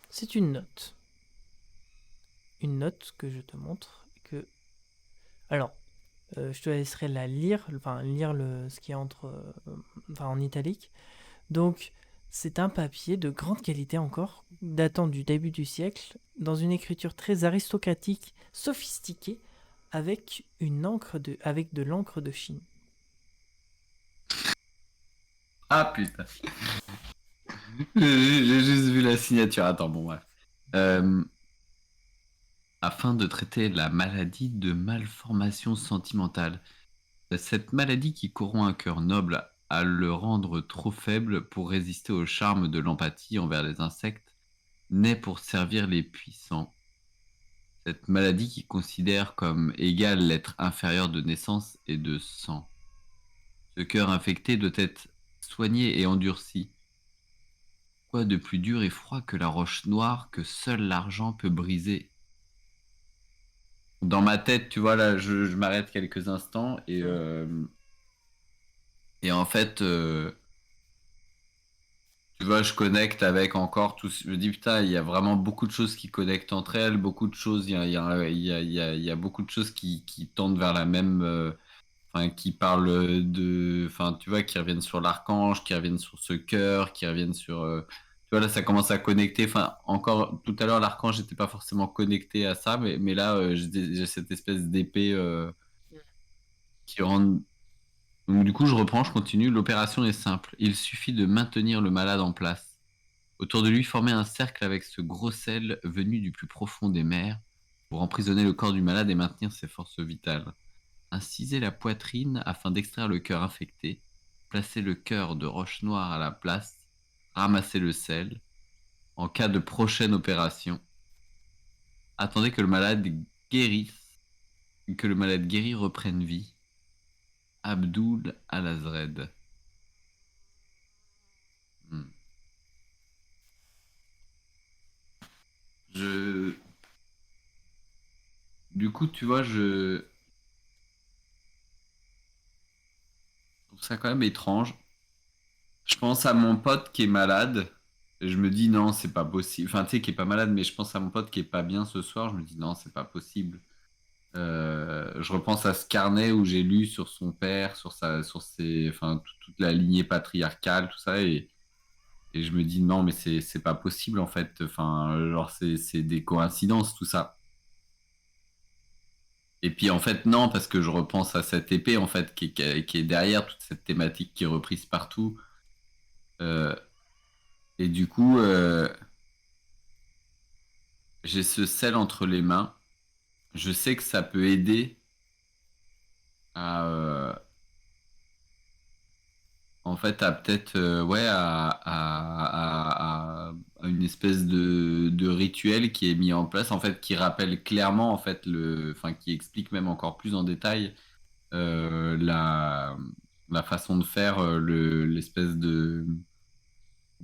c'est une note. Une note que je te montre. Alors, je te laisserai la lire, enfin lire ce qui est enfin en italique. Donc, c'est un papier de grande qualité encore, datant du début du siècle, dans une écriture très aristocratique, sophistiquée, avec de l'encre de Chine. Ah putain, j'ai juste vu la signature. Attends, bon, bref. Euh, Afin de traiter la maladie de malformation sentimentale. Cette maladie qui corrompt un cœur noble à le rendre trop faible pour résister au charme de l'empathie envers les insectes, naît pour servir les puissants. Cette maladie qui considère comme égal l'être inférieur de naissance et de sang. Ce cœur infecté doit être soigné et endurci. Quoi de plus dur et froid que la roche noire que seul l'argent peut briser? Dans ma tête, tu vois, là, je m'arrête quelques instants et en fait, tu vois, je connecte avec encore tout. Je me dis, putain, il y a vraiment beaucoup de choses qui connectent entre elles, beaucoup de choses, il y a beaucoup de choses qui tendent vers la même. Enfin, qui parlent de. Enfin, tu vois, qui reviennent sur l'archange, qui reviennent sur ce cœur, qui reviennent sur. Tu vois, là, ça commence à connecter. Enfin, encore tout à l'heure, l'archange n'était pas forcément connecté à ça, mais là, j'ai cette espèce d'épée qui rentre. Donc du coup, je continue. L'opération est simple. Il suffit de maintenir le malade en place. Autour de lui, former un cercle avec ce gros sel venu du plus profond des mers pour emprisonner le corps du malade et maintenir ses forces vitales. Inciser la poitrine afin d'extraire le cœur infecté. Placer le cœur de roche noire à la place. Ramasser le sel. En cas de prochaine opération, attendez que le malade guérisse, que le malade guéri reprenne vie. Abdul Al-Azred. Hmm. Je... Du coup, tu vois, je trouve ça quand même étrange. Je pense à mon pote qui est malade. Et je me dis non, c'est pas possible. Enfin, tu sais, qui est pas malade, mais je pense à mon pote qui est pas bien ce soir. Je me dis non, c'est pas possible. Je repense à ce carnet où j'ai lu sur son père, enfin, toute la lignée patriarcale, tout ça, et je me dis non, mais c'est pas possible en fait. Enfin, genre c'est des coïncidences tout ça. Et puis en fait non, parce que je repense à cette épée en fait qui est derrière toute cette thématique qui est reprise partout. Euh, et du coup, j'ai ce sel entre les mains. Je sais que ça peut aider à, en fait, à peut-être, ouais, à une espèce de rituel qui est mis en place, en fait, qui rappelle clairement, en fait, enfin, qui explique même encore plus en détail euh, la, la façon de faire, l'espèce de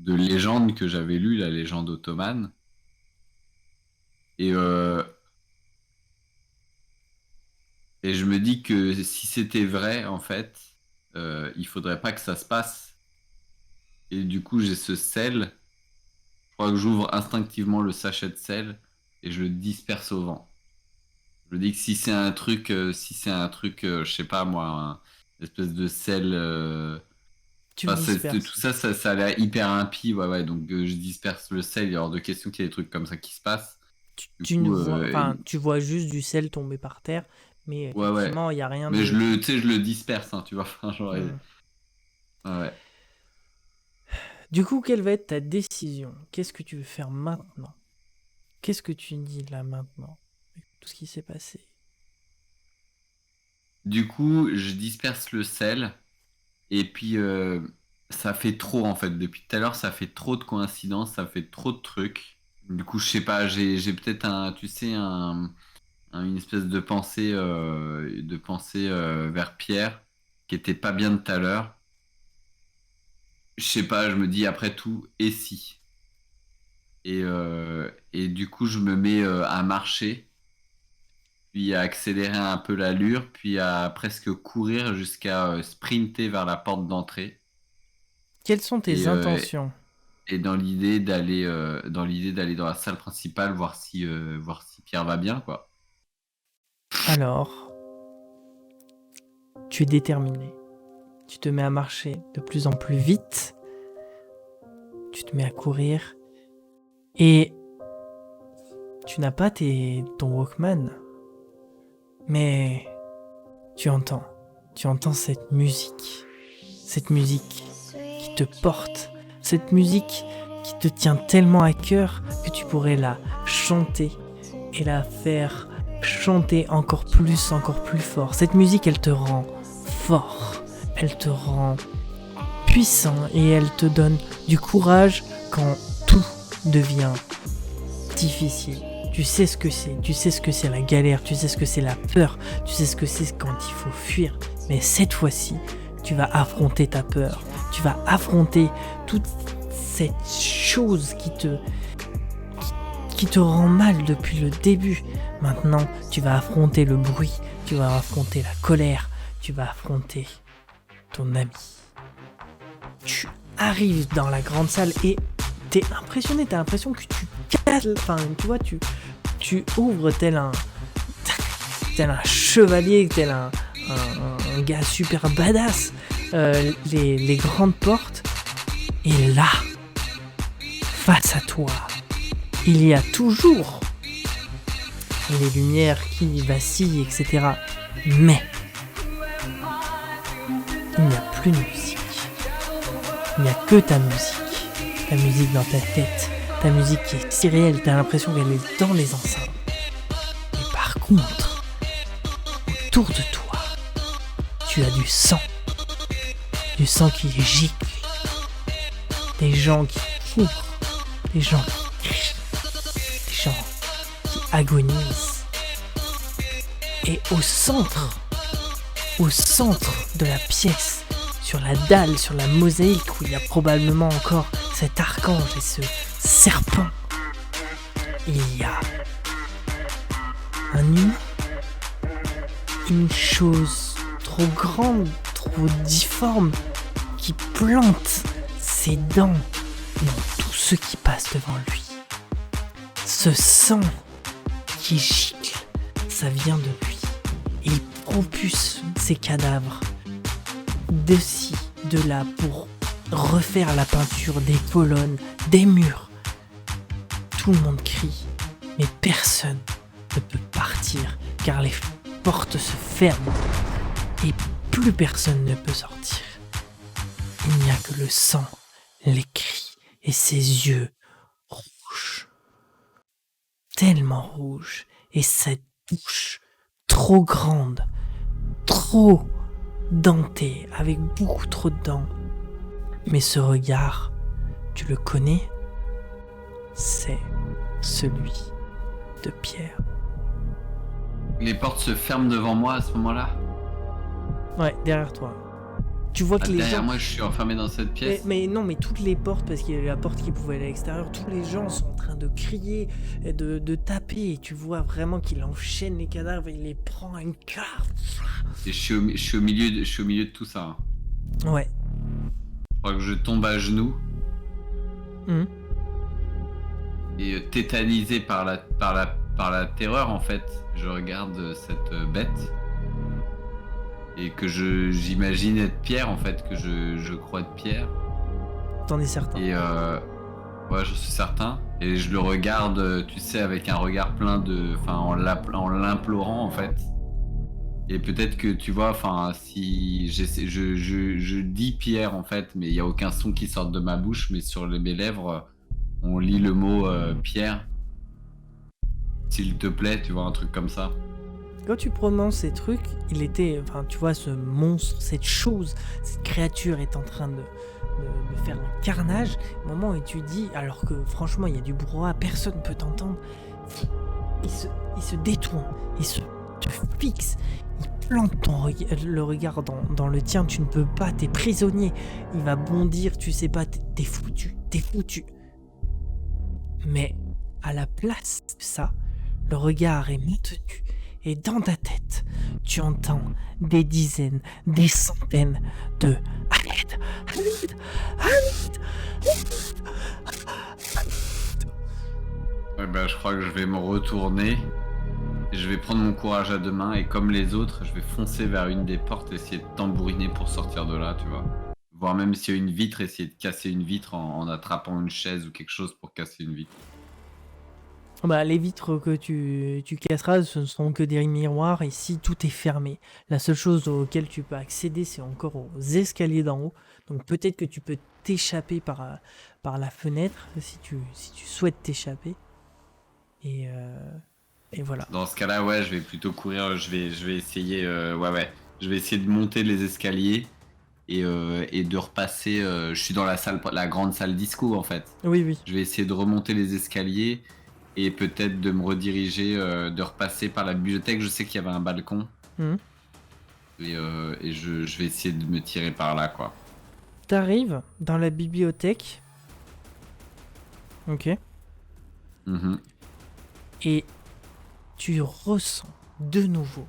légende que j'avais lue, la légende ottomane. Et, euh, et je me dis que si c'était vrai, en fait, il faudrait pas que ça se passe. Et du coup, j'ai ce sel. Je crois que j'ouvre instinctivement le sachet de sel et je le disperse au vent. Je me dis que si c'est un truc, je sais pas moi, une espèce de sel. Tu le Enfin, disperses. tout ça, ça a l'air hyper impie, ouais, ouais. Donc je disperse le sel. Il est hors de question qu'il y ait des trucs comme ça qui se passent. Du Tu ne coup, vois, enfin, tu vois juste du sel tomber par terre, mais ouais, ouais. effectivement, il n'y a rien Mais de. tu sais, je le disperse, hein, tu vois. Enfin, genre, Hmm. ouais, ouais. Du coup, quelle va être ta décision? Qu'est-ce que tu veux faire maintenant? Qu'est-ce que tu dis là maintenant? Avec tout ce qui s'est passé. Du coup, je disperse le sel. Et puis, ça fait trop, en fait. Depuis tout à l'heure, ça fait trop de coïncidences, ça fait trop de trucs. Du coup, je sais pas, j'ai peut-être tu sais, une espèce de pensée vers Pierre, qui était pas bien de tout à l'heure. Je sais pas, je me dis, après tout, et si? Et du coup, je me mets à marcher, puis à accélérer un peu l'allure, puis à presque courir jusqu'à sprinter vers la porte d'entrée. Quelles sont tes Et, intentions? Et dans l'idée d'aller dans la salle principale, voir si Pierre va bien, quoi. Alors, tu es déterminé. Tu te mets à marcher de plus en plus vite. Tu te mets à courir. Et tu n'as pas ton Walkman. Mais tu entends. Tu entends cette musique. Cette musique qui te porte. Cette musique qui te tient tellement à cœur que tu pourrais la chanter et la faire chanter encore plus fort. Cette musique, elle te rend fort. Elle te rend puissant et elle te donne du courage quand tout devient difficile. Tu sais ce que c'est, tu sais ce que c'est la galère, tu sais ce que c'est la peur, tu sais ce que c'est quand il faut fuir. Mais cette fois-ci, tu vas affronter ta peur, tu vas affronter toute cette chose qui te rend mal depuis le début. Maintenant, tu vas affronter le bruit, tu vas affronter la colère, tu vas affronter ton ami. Tu arrives dans la grande salle et t'es impressionné, t'as l'impression que tu casses, enfin tu vois, tu ouvres tel un chevalier, tel un gars super badass, les grandes portes, et là, face à toi, il y a toujours les lumières qui vacillent, etc. Mais il n'y a plus de musique. Il n'y a que ta musique dans ta tête, ta musique qui est si réelle, t'as l'impression qu'elle est dans les enceintes. Mais par contre, autour de toi, tu as du sang qui gicle, des gens qui courent, des gens qui crient, des gens qui agonisent. Et au centre de la pièce, sur la dalle, sur la mosaïque où il y a probablement encore cet archange et ce serpent, il y a un humain, une chose trop grande, trop difforme, qui plante ses dents dans tous ceux qui passent devant lui. Ce sang qui gicle, ça vient de lui. Il propulse ses cadavres de ci, de là, pour refaire la peinture des colonnes, des murs. Tout le monde crie, mais personne ne peut partir, car les portes se ferment et plus personne ne peut sortir. Il n'y a que le sang, les cris et ses yeux rouges. Tellement rouges, et cette bouche trop grande, trop dentée, avec beaucoup trop de dents. Mais ce regard, tu le connais? C'est celui de Pierre. Les portes se ferment devant moi à ce moment-là. Ouais, derrière toi. Tu vois que les Derrière gens... moi, je suis enfermé dans cette pièce. Mais non, mais toutes les portes, parce qu'il y a la porte qui pouvait aller à l'extérieur, tous les gens sont en train de crier, de taper, et tu vois vraiment qu'il enchaîne les cadavres, il les prend à une carte. Et je suis au milieu de tout ça. Ouais. Je crois que je tombe à genoux. Et tétanisé par la terreur, en fait, je regarde cette bête. Et que j'imagine être Pierre, en fait, que je crois être Pierre. T'en es certain? Et ouais, je suis certain. Et je le regarde, tu sais, avec un regard plein de... Enfin, en l'implorant, en fait. Et peut-être que, tu vois, enfin, si... Je dis Pierre, en fait, mais il n'y a aucun son qui sort de ma bouche, mais sur mes lèvres, on lit le mot Pierre. S'il te plaît, tu vois, un truc comme ça. Quand tu prononces ces trucs, il était, enfin, tu vois, ce monstre, cette chose, cette créature est en train de faire un carnage. Au moment où tu dis, alors que franchement, il y a du brouhaha, personne ne peut t'entendre, il se détourne, il te fixe, il plante le regard dans le tien, tu ne peux pas, t'es prisonnier. Il va bondir, tu sais pas, t'es foutu. Mais à la place de ça, le regard est maintenu. Et dans ta tête, tu entends des dizaines, des centaines de Hamid. Ouais, bah, je crois que je vais me retourner. Et je vais prendre mon courage à deux mains et comme les autres, je vais foncer vers une des portes, essayer de tambouriner pour sortir de là, tu vois. Voire même s'il y a une vitre, essayer de casser une vitre en attrapant une chaise ou quelque chose pour casser une vitre. Bah, les vitres que tu casseras, ce ne sont que des miroirs. Ici, tout est fermé. La seule chose auquel tu peux accéder, c'est encore aux escaliers d'en haut. Donc peut-être que tu peux t'échapper par la fenêtre, si tu souhaites t'échapper. Et voilà. Dans ce cas-là, ouais, je vais plutôt courir. Je vais essayer, ouais. Je vais essayer de monter les escaliers et de repasser. Je suis dans la grande salle disco en fait. Oui. Je vais essayer de remonter les escaliers. Et peut-être de me rediriger, de repasser par la bibliothèque. Je sais qu'il y avait un balcon. Et je vais essayer de me tirer par là, quoi. T'arrives dans la bibliothèque. Ok. Et tu ressens de nouveau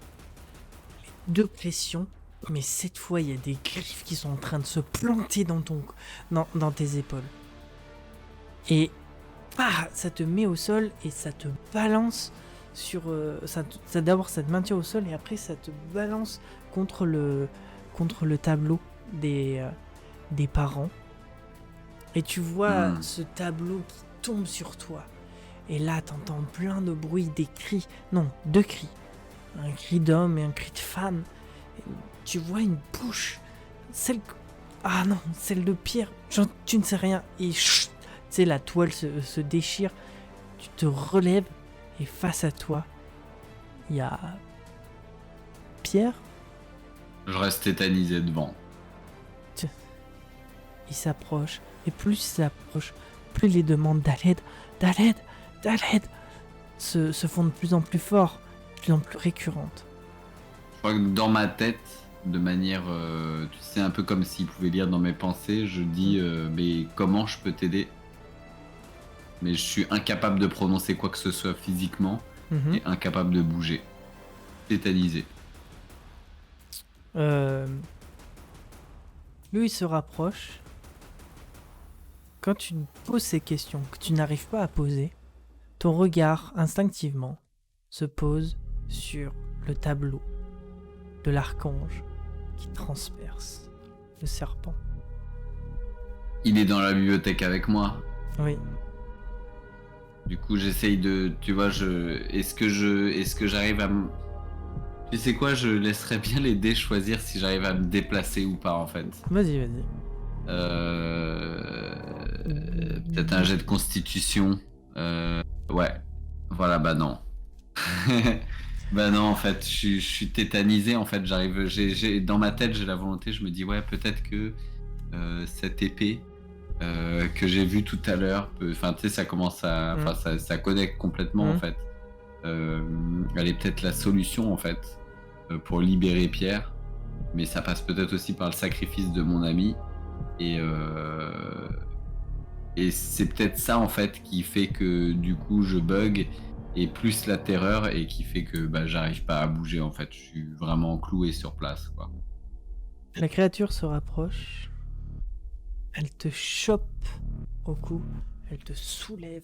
les deux pressions. Mais cette fois, il y a des griffes qui sont en train de se planter dans tes épaules. Et... ça te met au sol et ça te balance sur... D'abord, ça te maintient au sol et après, ça te balance contre le tableau des parents. Et tu vois ce tableau qui tombe sur toi. Et là, t'entends plein de bruits, des cris. Non, deux cris. Un cri d'homme et un cri de femme. Et tu vois une bouche celle... Ah non, celle de Pierre, genre, tu ne sais rien. Et chut, tu sais, la toile se déchire. Tu te relèves et face à toi, il y a Pierre. Je reste tétanisé devant. Il s'approche. Et plus il s'approche, plus les demandes d'aide se font de plus en plus fort, de plus en plus récurrentes. Je crois que dans ma tête, de manière, tu sais, un peu comme s'il pouvait lire dans mes pensées, je dis mais comment je peux t'aider? Mais je suis incapable de prononcer quoi que ce soit physiquement et incapable de bouger. Tétanisé. Lui, il se rapproche. Quand tu poses ces questions que tu n'arrives pas à poser, ton regard, instinctivement, se pose sur le tableau de l'archange qui transperce le serpent. Il est dans la bibliothèque avec moi. Oui. Du coup, j'essaye de, tu vois, est-ce que j'arrive à me... Tu sais quoi, je laisserais bien les dés choisir si j'arrive à me déplacer ou pas, en fait. Vas-y. Peut-être un jet de constitution. Ouais. Voilà, bah non. Bah non, en fait, je suis tétanisé, en fait, dans ma tête, j'ai la volonté, je me dis, ouais, peut-être que cette épée que j'ai vue tout à l'heure, enfin, tu sais, ça commence à... Enfin, ça connecte complètement, en fait. Elle est peut-être la solution, en fait, pour libérer Pierre, mais ça passe peut-être aussi par le sacrifice de mon ami, et c'est peut-être ça, en fait, qui fait que, du coup, je bug, et plus la terreur, et qui fait que bah, j'arrive pas à bouger, en fait. Je suis vraiment cloué sur place, quoi. La créature se rapproche. Elle te chope au cou. Elle te soulève.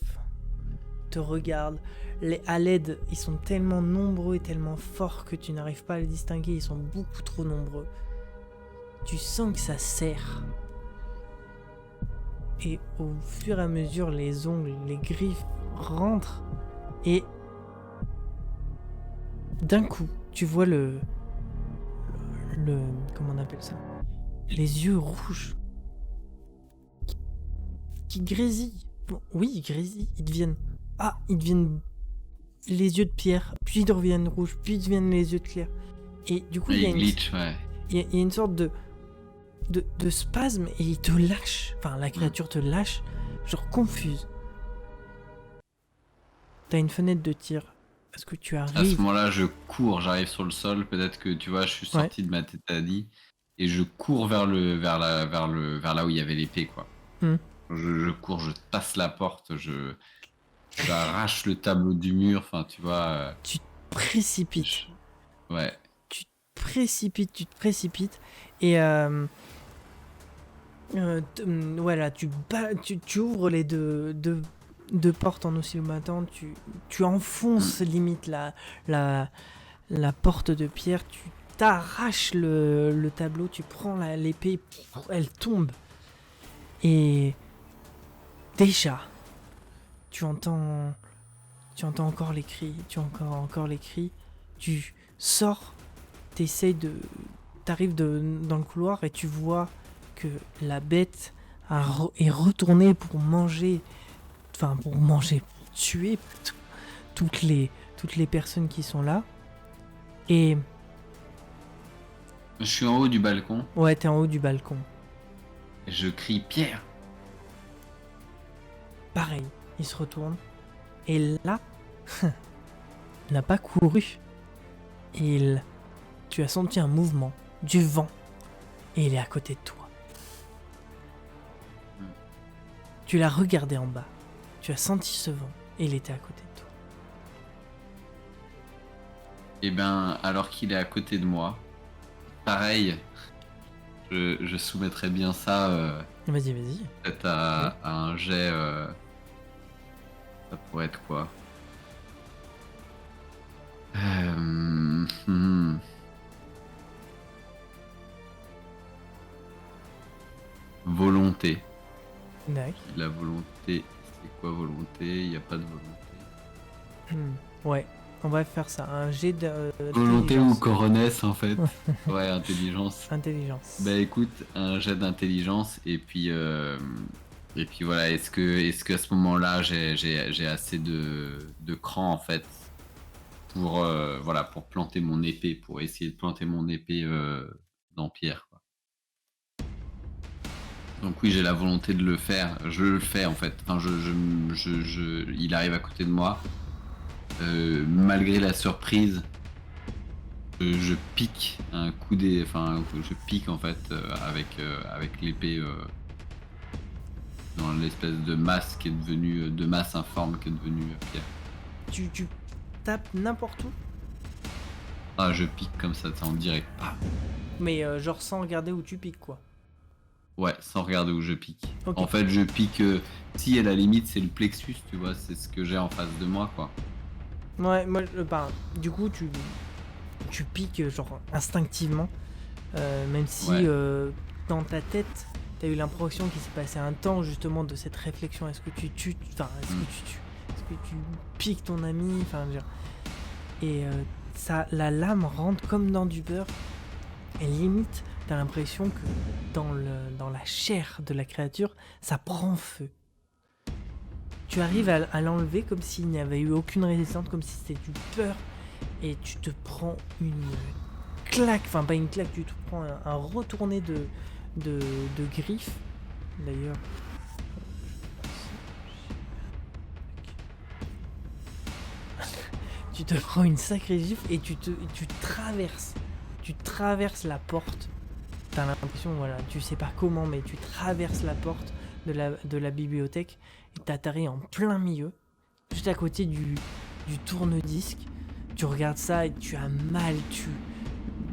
Te regarde. Les Aled, ils sont tellement nombreux et tellement forts que tu n'arrives pas à les distinguer. Ils sont beaucoup trop nombreux. Tu sens que ça serre. Et au fur et à mesure, les ongles, les griffes rentrent. Et d'un coup, tu vois le comment on appelle ça? Les yeux rouges qui grésillent. Bon, oui, ils grésillent. Ils deviennent les yeux de Pierre, puis ils reviennent rouges, puis ils deviennent les yeux de Claire. Et du coup, il y a glitch, ouais. Il y a une sorte de spasme et il te lâche. Enfin, la créature te lâche, genre confuse. T'as une fenêtre de tir. Est-ce que tu arrives? À ce moment-là, je cours, j'arrive sur le sol. Peut-être que tu vois, je suis sorti de ma tétanie et je cours vers là où il y avait l'épée, quoi. Je cours, je passe la porte, j'arrache le tableau du mur. Enfin, tu vois. Tu te précipites. Ouais. Tu te précipites et voilà, tu ouvres les deux portes en oscillant battant, tu enfonces limite la porte de pierre, tu t'arraches le tableau, tu prends l'épée, elle tombe. Et déjà, tu entends encore les cris, encore les cris, tu sors, t'arrives dans le couloir et tu vois que la bête est retournée pour tuer toutes les personnes qui sont là. Et je suis en haut du balcon. Ouais, t'es en haut du balcon. Et je crie Pierre. Pareil, il se retourne. Et là, il n'a pas couru. Tu as senti un mouvement, du vent, et il est à côté de toi. Tu l'as regardé en bas. Tu as senti ce vent, et il était à côté de toi. Et ben, alors qu'il est à côté de moi, pareil, je soumettrais bien ça. Vas-y. Peut-être à un jet. Ça pourrait être quoi? Volonté. D'accord. La volonté, c'est quoi volonté? Il n'y a pas de volonté. Ouais. On va faire ça, un jet Volonté ou d'intelligence. coronesse en fait. Ouais, intelligence. Intelligence. Bah écoute, un jet d'intelligence et puis voilà, est-ce que à ce moment-là j'ai assez de cran en fait pour voilà pour planter mon épée, pour essayer de planter mon épée dans Pierre, quoi. Donc oui, j'ai la volonté de le faire. Je le fais en fait. Enfin, il arrive à côté de moi. Malgré la surprise, je pique un coup des, enfin, je pique en fait avec l'épée dans l'espèce de masse qui est devenue, de masse informe qui est devenue Pierre. Tu tapes n'importe où, Ah, je pique comme ça, en direct. Ah. mais genre sans regarder où tu piques, quoi. Ouais, sans regarder où je pique. Ok. En fait, je pique. Si à la limite, c'est le plexus, tu vois, c'est ce que j'ai en face de moi, quoi. Ouais, moi, du coup, tu piques genre instinctivement, même si Ouais. dans ta tête, t'as eu l'impression qu'il s'est passé un temps justement de cette réflexion. Est-ce que tu tues, enfin, est-ce que tu tues, est-ce que tu piques ton ami, enfin, je veux dire. Et ça, la lame rentre comme dans du beurre. Et limite, t'as l'impression que dans la chair de la créature, ça prend feu. Tu arrives à l'enlever comme s'il n'y avait eu aucune résistance, comme si c'était du beurre. Et tu te prends une claque, enfin pas une claque, tu te prends un retourné de griffes. D'ailleurs, tu te prends une sacrée gifle et tu traverses la porte. T'as l'impression, voilà, tu sais pas comment, mais tu traverses la porte de la bibliothèque et t'atterris en plein milieu, juste à côté du tourne-disque. Tu regardes ça et tu as mal.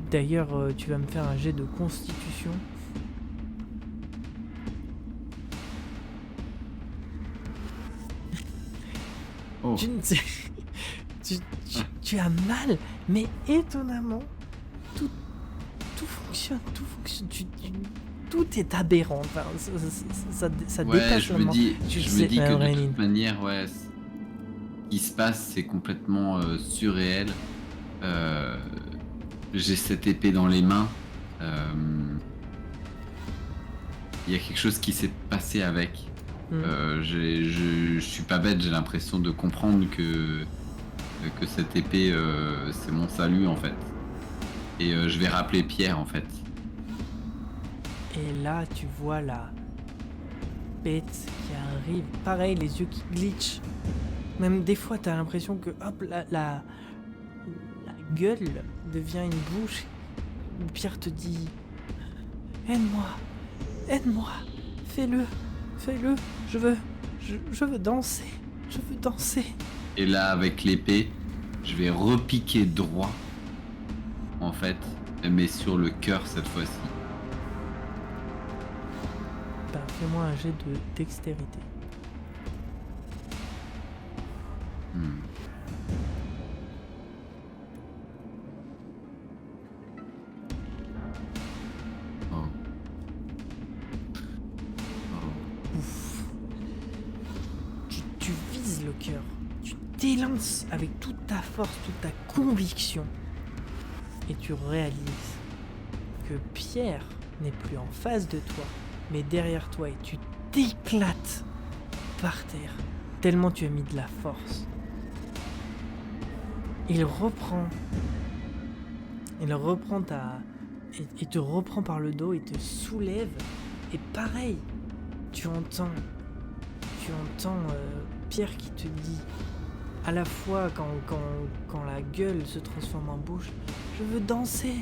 D'ailleurs, tu vas me faire un jet de constitution. Oh. Tu ne sais- tu as mal, mais étonnamment, tout fonctionne, tout est aberrant. Enfin, ça Ouais, dépasse je la me mort. dis, Tu je sais, me dis que de Réline. toute manière, ouais, ce qui se passe, c'est complètement surréel. J'ai cette épée dans les mains. Il y a quelque chose qui s'est passé avec. Je suis pas bête, j'ai l'impression de comprendre que cette épée, c'est mon salut en fait. Et je vais rappeler Pierre en fait. Et là, tu vois la bête qui arrive. Pareil, les yeux qui glitchent. Même des fois, t'as l'impression que hop, la gueule devient une bouche. Pierre te dit aide-moi, aide-moi, fais-le, je veux danser, je veux danser. Et là, avec l'épée, je vais repiquer droit, en fait, mais sur le cœur cette fois-ci. Ben, fais-moi un jet de dextérité. Oh. Ouf. Tu vises le cœur. Tu t'élances avec toute ta force, toute ta conviction. Et tu réalises que Pierre n'est plus en face de toi, mais derrière toi, et tu t'éclates par terre, tellement tu as mis de la force. Il reprend et te reprend par le dos et te soulève. Et pareil, tu entends Pierre qui te dit, à la fois quand la gueule se transforme en bouche, je veux danser,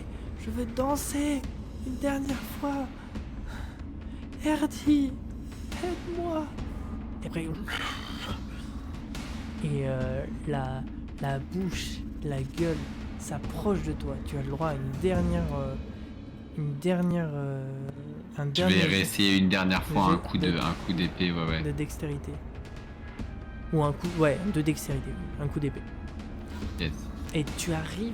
une dernière fois. Erdi, aide-moi. Et après, la bouche, la gueule s'approche de toi. Tu as le droit à un Je dernier vais réessayer une dernière fois jet un coup d'épée, ouais. de dextérité. Ou un coup, de dextérité, un coup d'épée. Yes. Et tu arrives,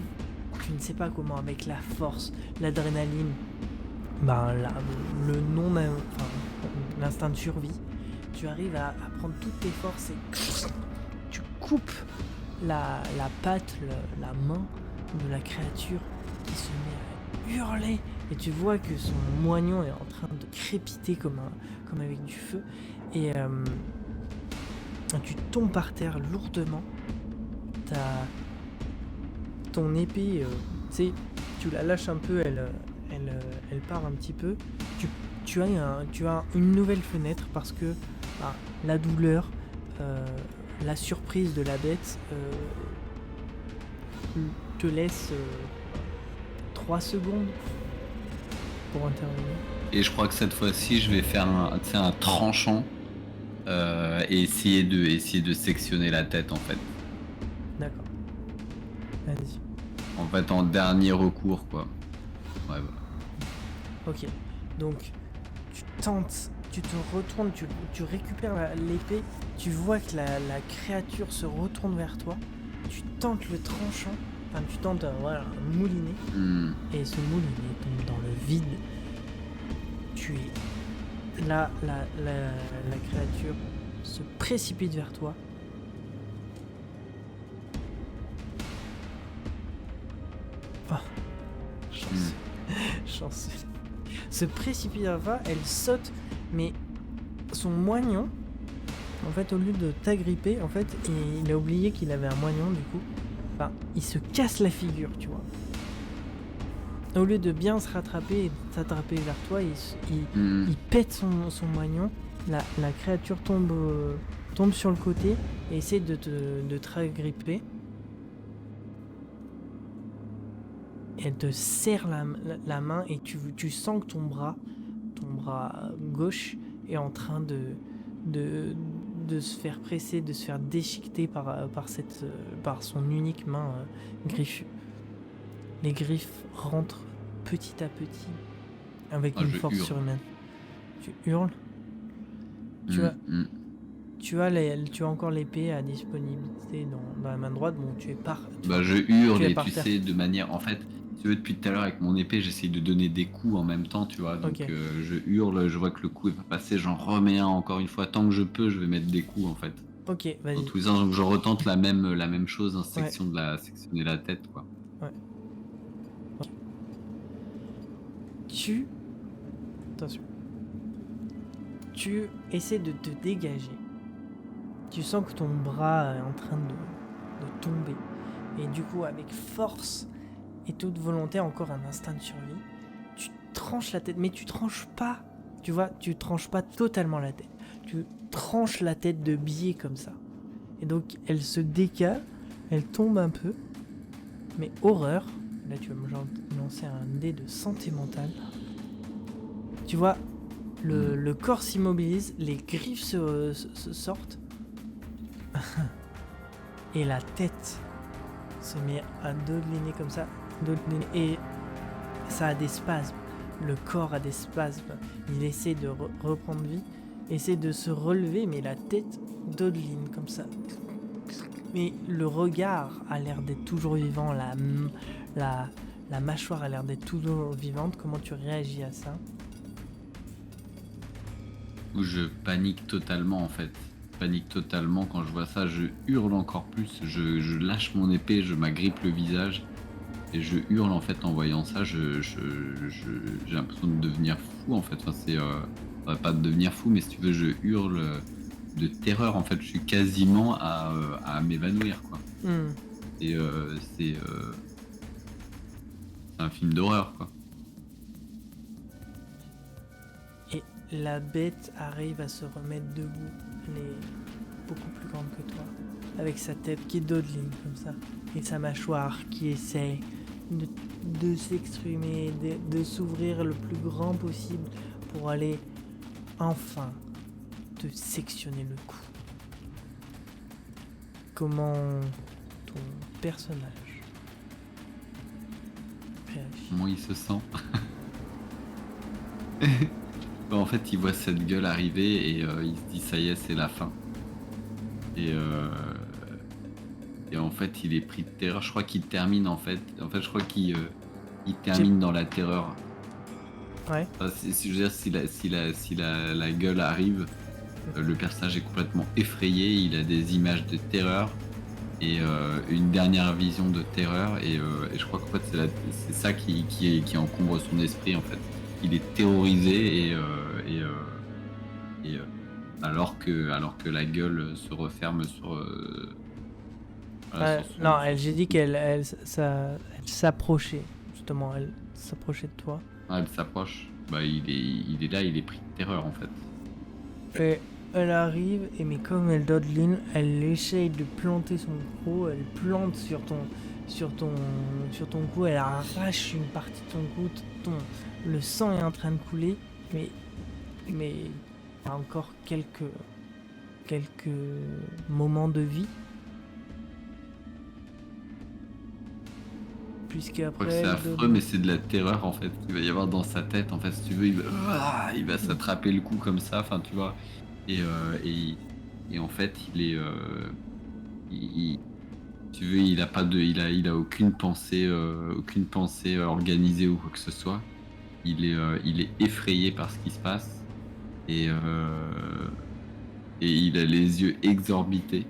tu ne sais pas comment, avec la force, l'adrénaline, l'instinct de survie, tu arrives à prendre toutes tes forces et tu coupes la patte, la main de la créature qui se met à hurler. Et tu vois que son moignon est en train de crépiter comme avec du feu. Et tu tombes par terre lourdement. Ton épée, tu sais, tu la lâches un peu, elle part un petit peu. Tu as une nouvelle fenêtre parce que la douleur, la surprise de la bête te laisse 3 secondes pour intervenir. Et je crois que cette fois-ci, je vais faire un tranchant et essayer de sectionner la tête en fait. D'accord. Vas-y. En fait, en dernier recours, quoi. Ouais, voilà. Ok. Donc, tu tentes, tu te retournes, tu récupères l'épée, tu vois que la créature se retourne vers toi, tu tentes le tranchant, enfin tu tentes un moulinet, et ce moulinet tombe dans le vide. Tu es... Là, la créature se précipite vers toi. Oh, chanceux. Se précipite vers toi, elle saute, mais son moignon, en fait, au lieu de t'agripper, en fait, il a oublié qu'il avait un moignon, du coup. Enfin, il se casse la figure, tu vois. Au lieu de bien se rattraper et de s'attraper vers toi, il pète son moignon. La créature tombe sur le côté et essaie de te ragripper. Elle te serre la main et tu sens que ton bras gauche est en train de se faire presser, de se faire déchiqueter par son unique main griffue. Les griffes rentrent petit à petit avec une force surhumaine. Tu hurles. Tu as encore l'épée à disponibilité dans la main droite. Bon, je hurle et tu sais, de manière... En fait, tu veux, depuis tout à l'heure avec mon épée, j'essaye de donner des coups en même temps, tu vois. Donc je hurle, je vois que le coup est pas passé, j'en remets un encore une fois. Tant que je peux, je vais mettre des coups en fait. Ok, vas-y. Dans tous les sens, donc je retente la même chose, sectionner la tête, quoi. Ouais. Attention. Tu essaies de te dégager. Tu sens que ton bras est en train de tomber. Et du coup, avec force et toute volonté, encore un instinct de survie, tu tranches la tête. Mais tu tranches pas, tu vois, tu tranches pas totalement la tête. Tu tranches la tête de biais comme ça. Et donc, elle se décale, elle tombe un peu. Mais horreur, là tu vas me lancer un dé de santé mentale. Tu vois, le corps s'immobilise, les griffes se sortent. Et la tête se met à dodeliner comme ça. Et ça a des spasmes. Le corps a des spasmes. Il essaie de reprendre vie, essaie de se relever, mais la tête dodeline comme ça. Mais le regard a l'air d'être toujours vivant, la mâchoire a l'air d'être toujours vivante. Comment tu réagis à ça ? Je panique totalement en fait. Panique totalement quand je vois ça, je hurle encore plus, je lâche mon épée, je m'agrippe le visage et je hurle en fait en voyant ça. J'ai l'impression de devenir fou en fait. Enfin, c'est pas de devenir fou, mais si tu veux, je hurle de terreur en fait. Je suis quasiment à m'évanouir quoi. Et c'est un film d'horreur quoi. Et la bête arrive à se remettre debout. Elle est beaucoup plus grande que toi, avec sa tête qui dodeline comme ça, et sa mâchoire qui essaie de s'exprimer, de s'ouvrir le plus grand possible pour aller enfin te sectionner le cou. Comment ton personnage réagit ? Comment il se sent? En fait, il voit cette gueule arriver et il se dit ça y est, c'est la fin. Et en fait, il est pris de terreur. Je crois qu'il termine en fait. Je crois qu'il termine dans la terreur. Ouais. Enfin, je veux dire, si la gueule arrive, le personnage est complètement effrayé. Il a des images de terreur et une dernière vision de terreur. Et je crois qu'en fait, c'est ça qui encombre son esprit, en fait. Il est terrorisé et alors que la gueule se referme voilà, sur Non, j'ai son dit cou. elle s'approchait, justement, elle s'approchait de toi. Ah, elle s'approche. Bah, il est là, il est pris de terreur, en fait. Et elle arrive, et mais comme elle dodeline, elle essaye de planter son croc, elle plante sur ton, sur ton cou, elle arrache une partie de ton cou, le sang est en train de couler, mais il y a encore quelques moments de vie, Je crois que puisqu'après c'est elle affreux, dodeline. mais c'est de la terreur, en fait, qu'il va y avoir dans sa tête. En fait, si tu veux, il va s'attraper le cou comme ça, enfin, tu vois. Et en fait, il- tu veux, il a aucune pensée organisée ou quoi que ce soit. Il est effrayé par ce qui se passe et, euh, et il a les yeux exorbités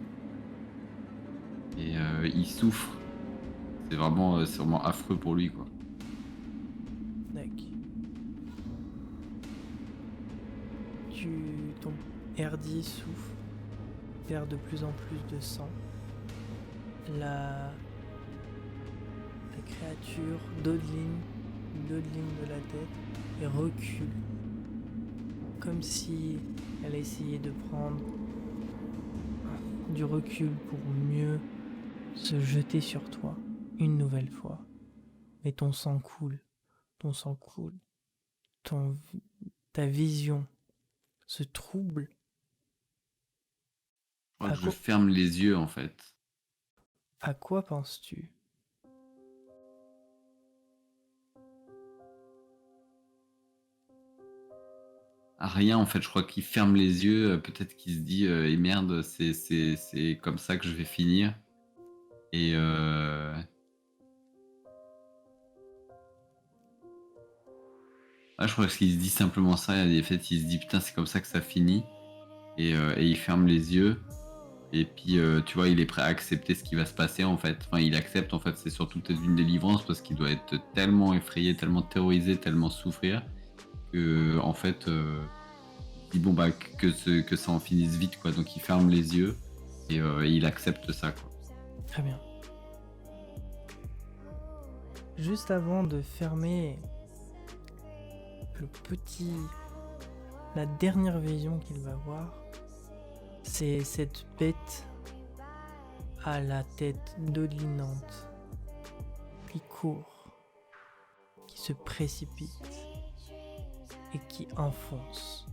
et il souffre. C'est vraiment affreux pour lui, quoi. Tac. Ton Erdi souffle, perd de plus en plus de sang. La créature dodeline de la tête et recule, comme si elle essayait de prendre du recul pour mieux se jeter sur toi une nouvelle fois. Mais ton sang coule, ton sang coule, ton, ta vision se trouble. Je crois À que je quoi, ferme les yeux, en fait. à quoi penses-tu? À rien, en fait, je crois qu'il ferme les yeux, peut-être qu'il se dit et merde, c'est comme ça que je vais finir. Et je crois qu'il se dit simplement ça, et en fait, il se dit putain, c'est comme ça que ça finit. Et il ferme les yeux. Et puis, tu vois, il est prêt à accepter ce qui va se passer, en fait. Enfin, il accepte, en fait, c'est surtout peut-être une délivrance parce qu'il doit être tellement effrayé, tellement terrorisé, tellement souffrir que, en fait, il se dit bon, bah, que ça en finisse vite, quoi. Donc, il ferme les yeux et il accepte ça, quoi. Très bien. Juste avant de fermer la dernière vision qu'il va voir, c'est cette bête à la tête dodelinante qui court, qui se précipite et qui enfonce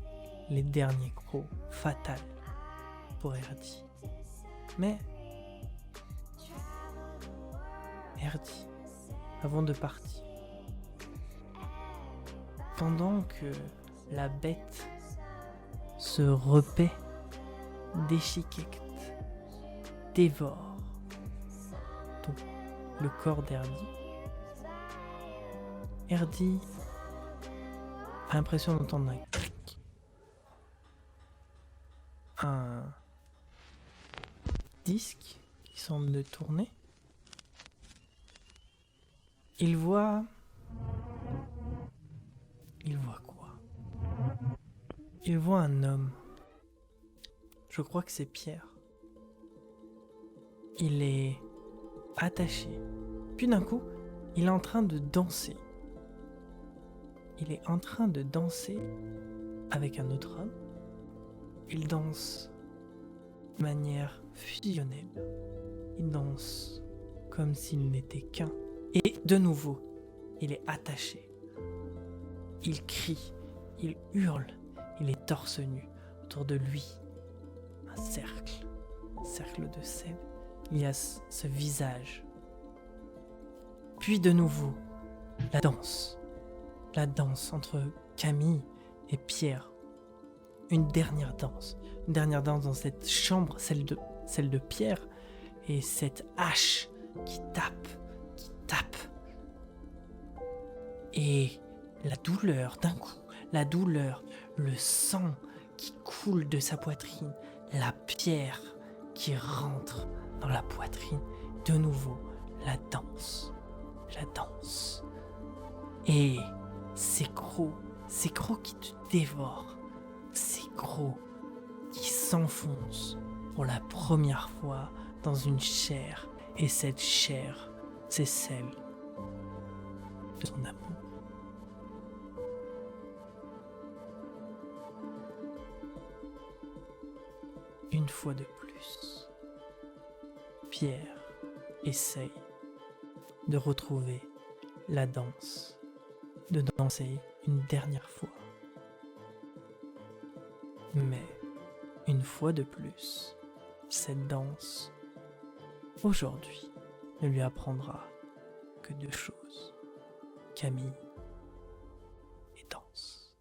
les derniers crocs fatals pour Erdi. Mais Erdi, avant de partir, pendant que la bête se repaît, déchiquette, dévore le corps d'Erdi, Erdi a l'impression d'entendre un clic, un disque qui semble tourner. Il voit quoi? Il voit un homme. Je crois que c'est Pierre. Il est attaché. Puis d'un coup, il est en train de danser. Il est en train de danser avec un autre homme. Il danse de manière fusionnelle. Il danse comme s'il n'était qu'un. Et de nouveau, il est attaché. Il crie, il hurle, il est torse nu. Autour de lui, un cercle de sève. Il y a ce visage. Puis de nouveau, la danse entre Camille et Pierre. Une dernière danse dans cette chambre, celle de Pierre, et cette hache qui tape. Et la douleur, d'un coup, le sang qui coule de sa poitrine, la pierre qui rentre dans la poitrine. De nouveau, la danse. La danse. Et ces crocs qui te dévorent. Ces crocs qui s'enfoncent pour la première fois dans une chair. Et cette chair, c'est celle de ton amour. Une fois de plus, Pierre essaye de retrouver la danse, de danser une dernière fois. Mais, une fois de plus, cette danse, aujourd'hui, ne lui apprendra que 2 choses. Camille et danse.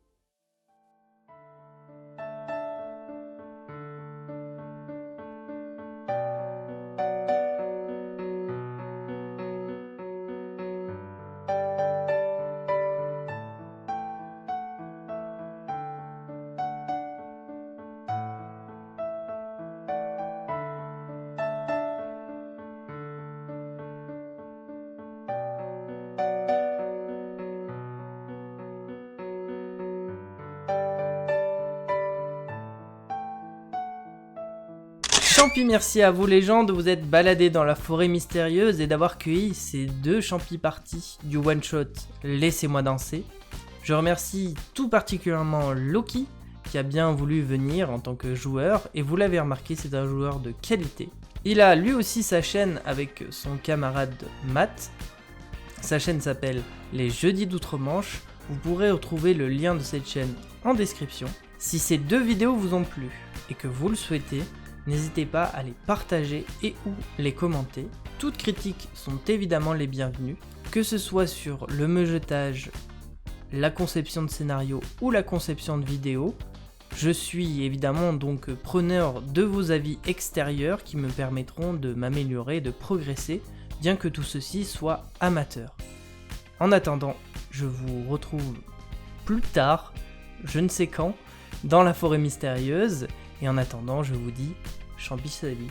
Champi, merci à vous les gens de vous être baladés dans la forêt mystérieuse et d'avoir cueilli ces 2 champis parties du one shot Laissez-moi danser. Je remercie tout particulièrement Loki qui a bien voulu venir en tant que joueur et vous l'avez remarqué, c'est un joueur de qualité. Il a lui aussi sa chaîne avec son camarade Matt. Sa chaîne s'appelle Les Jeudis d'Outre-Manche. Vous pourrez retrouver le lien de cette chaîne en description. Si ces 2 vidéos vous ont plu et que vous le souhaitez, n'hésitez pas à les partager et ou les commenter. Toutes critiques sont évidemment les bienvenues, que ce soit sur le meugetage, la conception de scénario ou la conception de vidéo. Je suis évidemment donc preneur de vos avis extérieurs qui me permettront de m'améliorer et de progresser, bien que tout ceci soit amateur. En attendant, je vous retrouve plus tard, je ne sais quand, dans la forêt mystérieuse. Et en attendant, je vous dis, champi salut.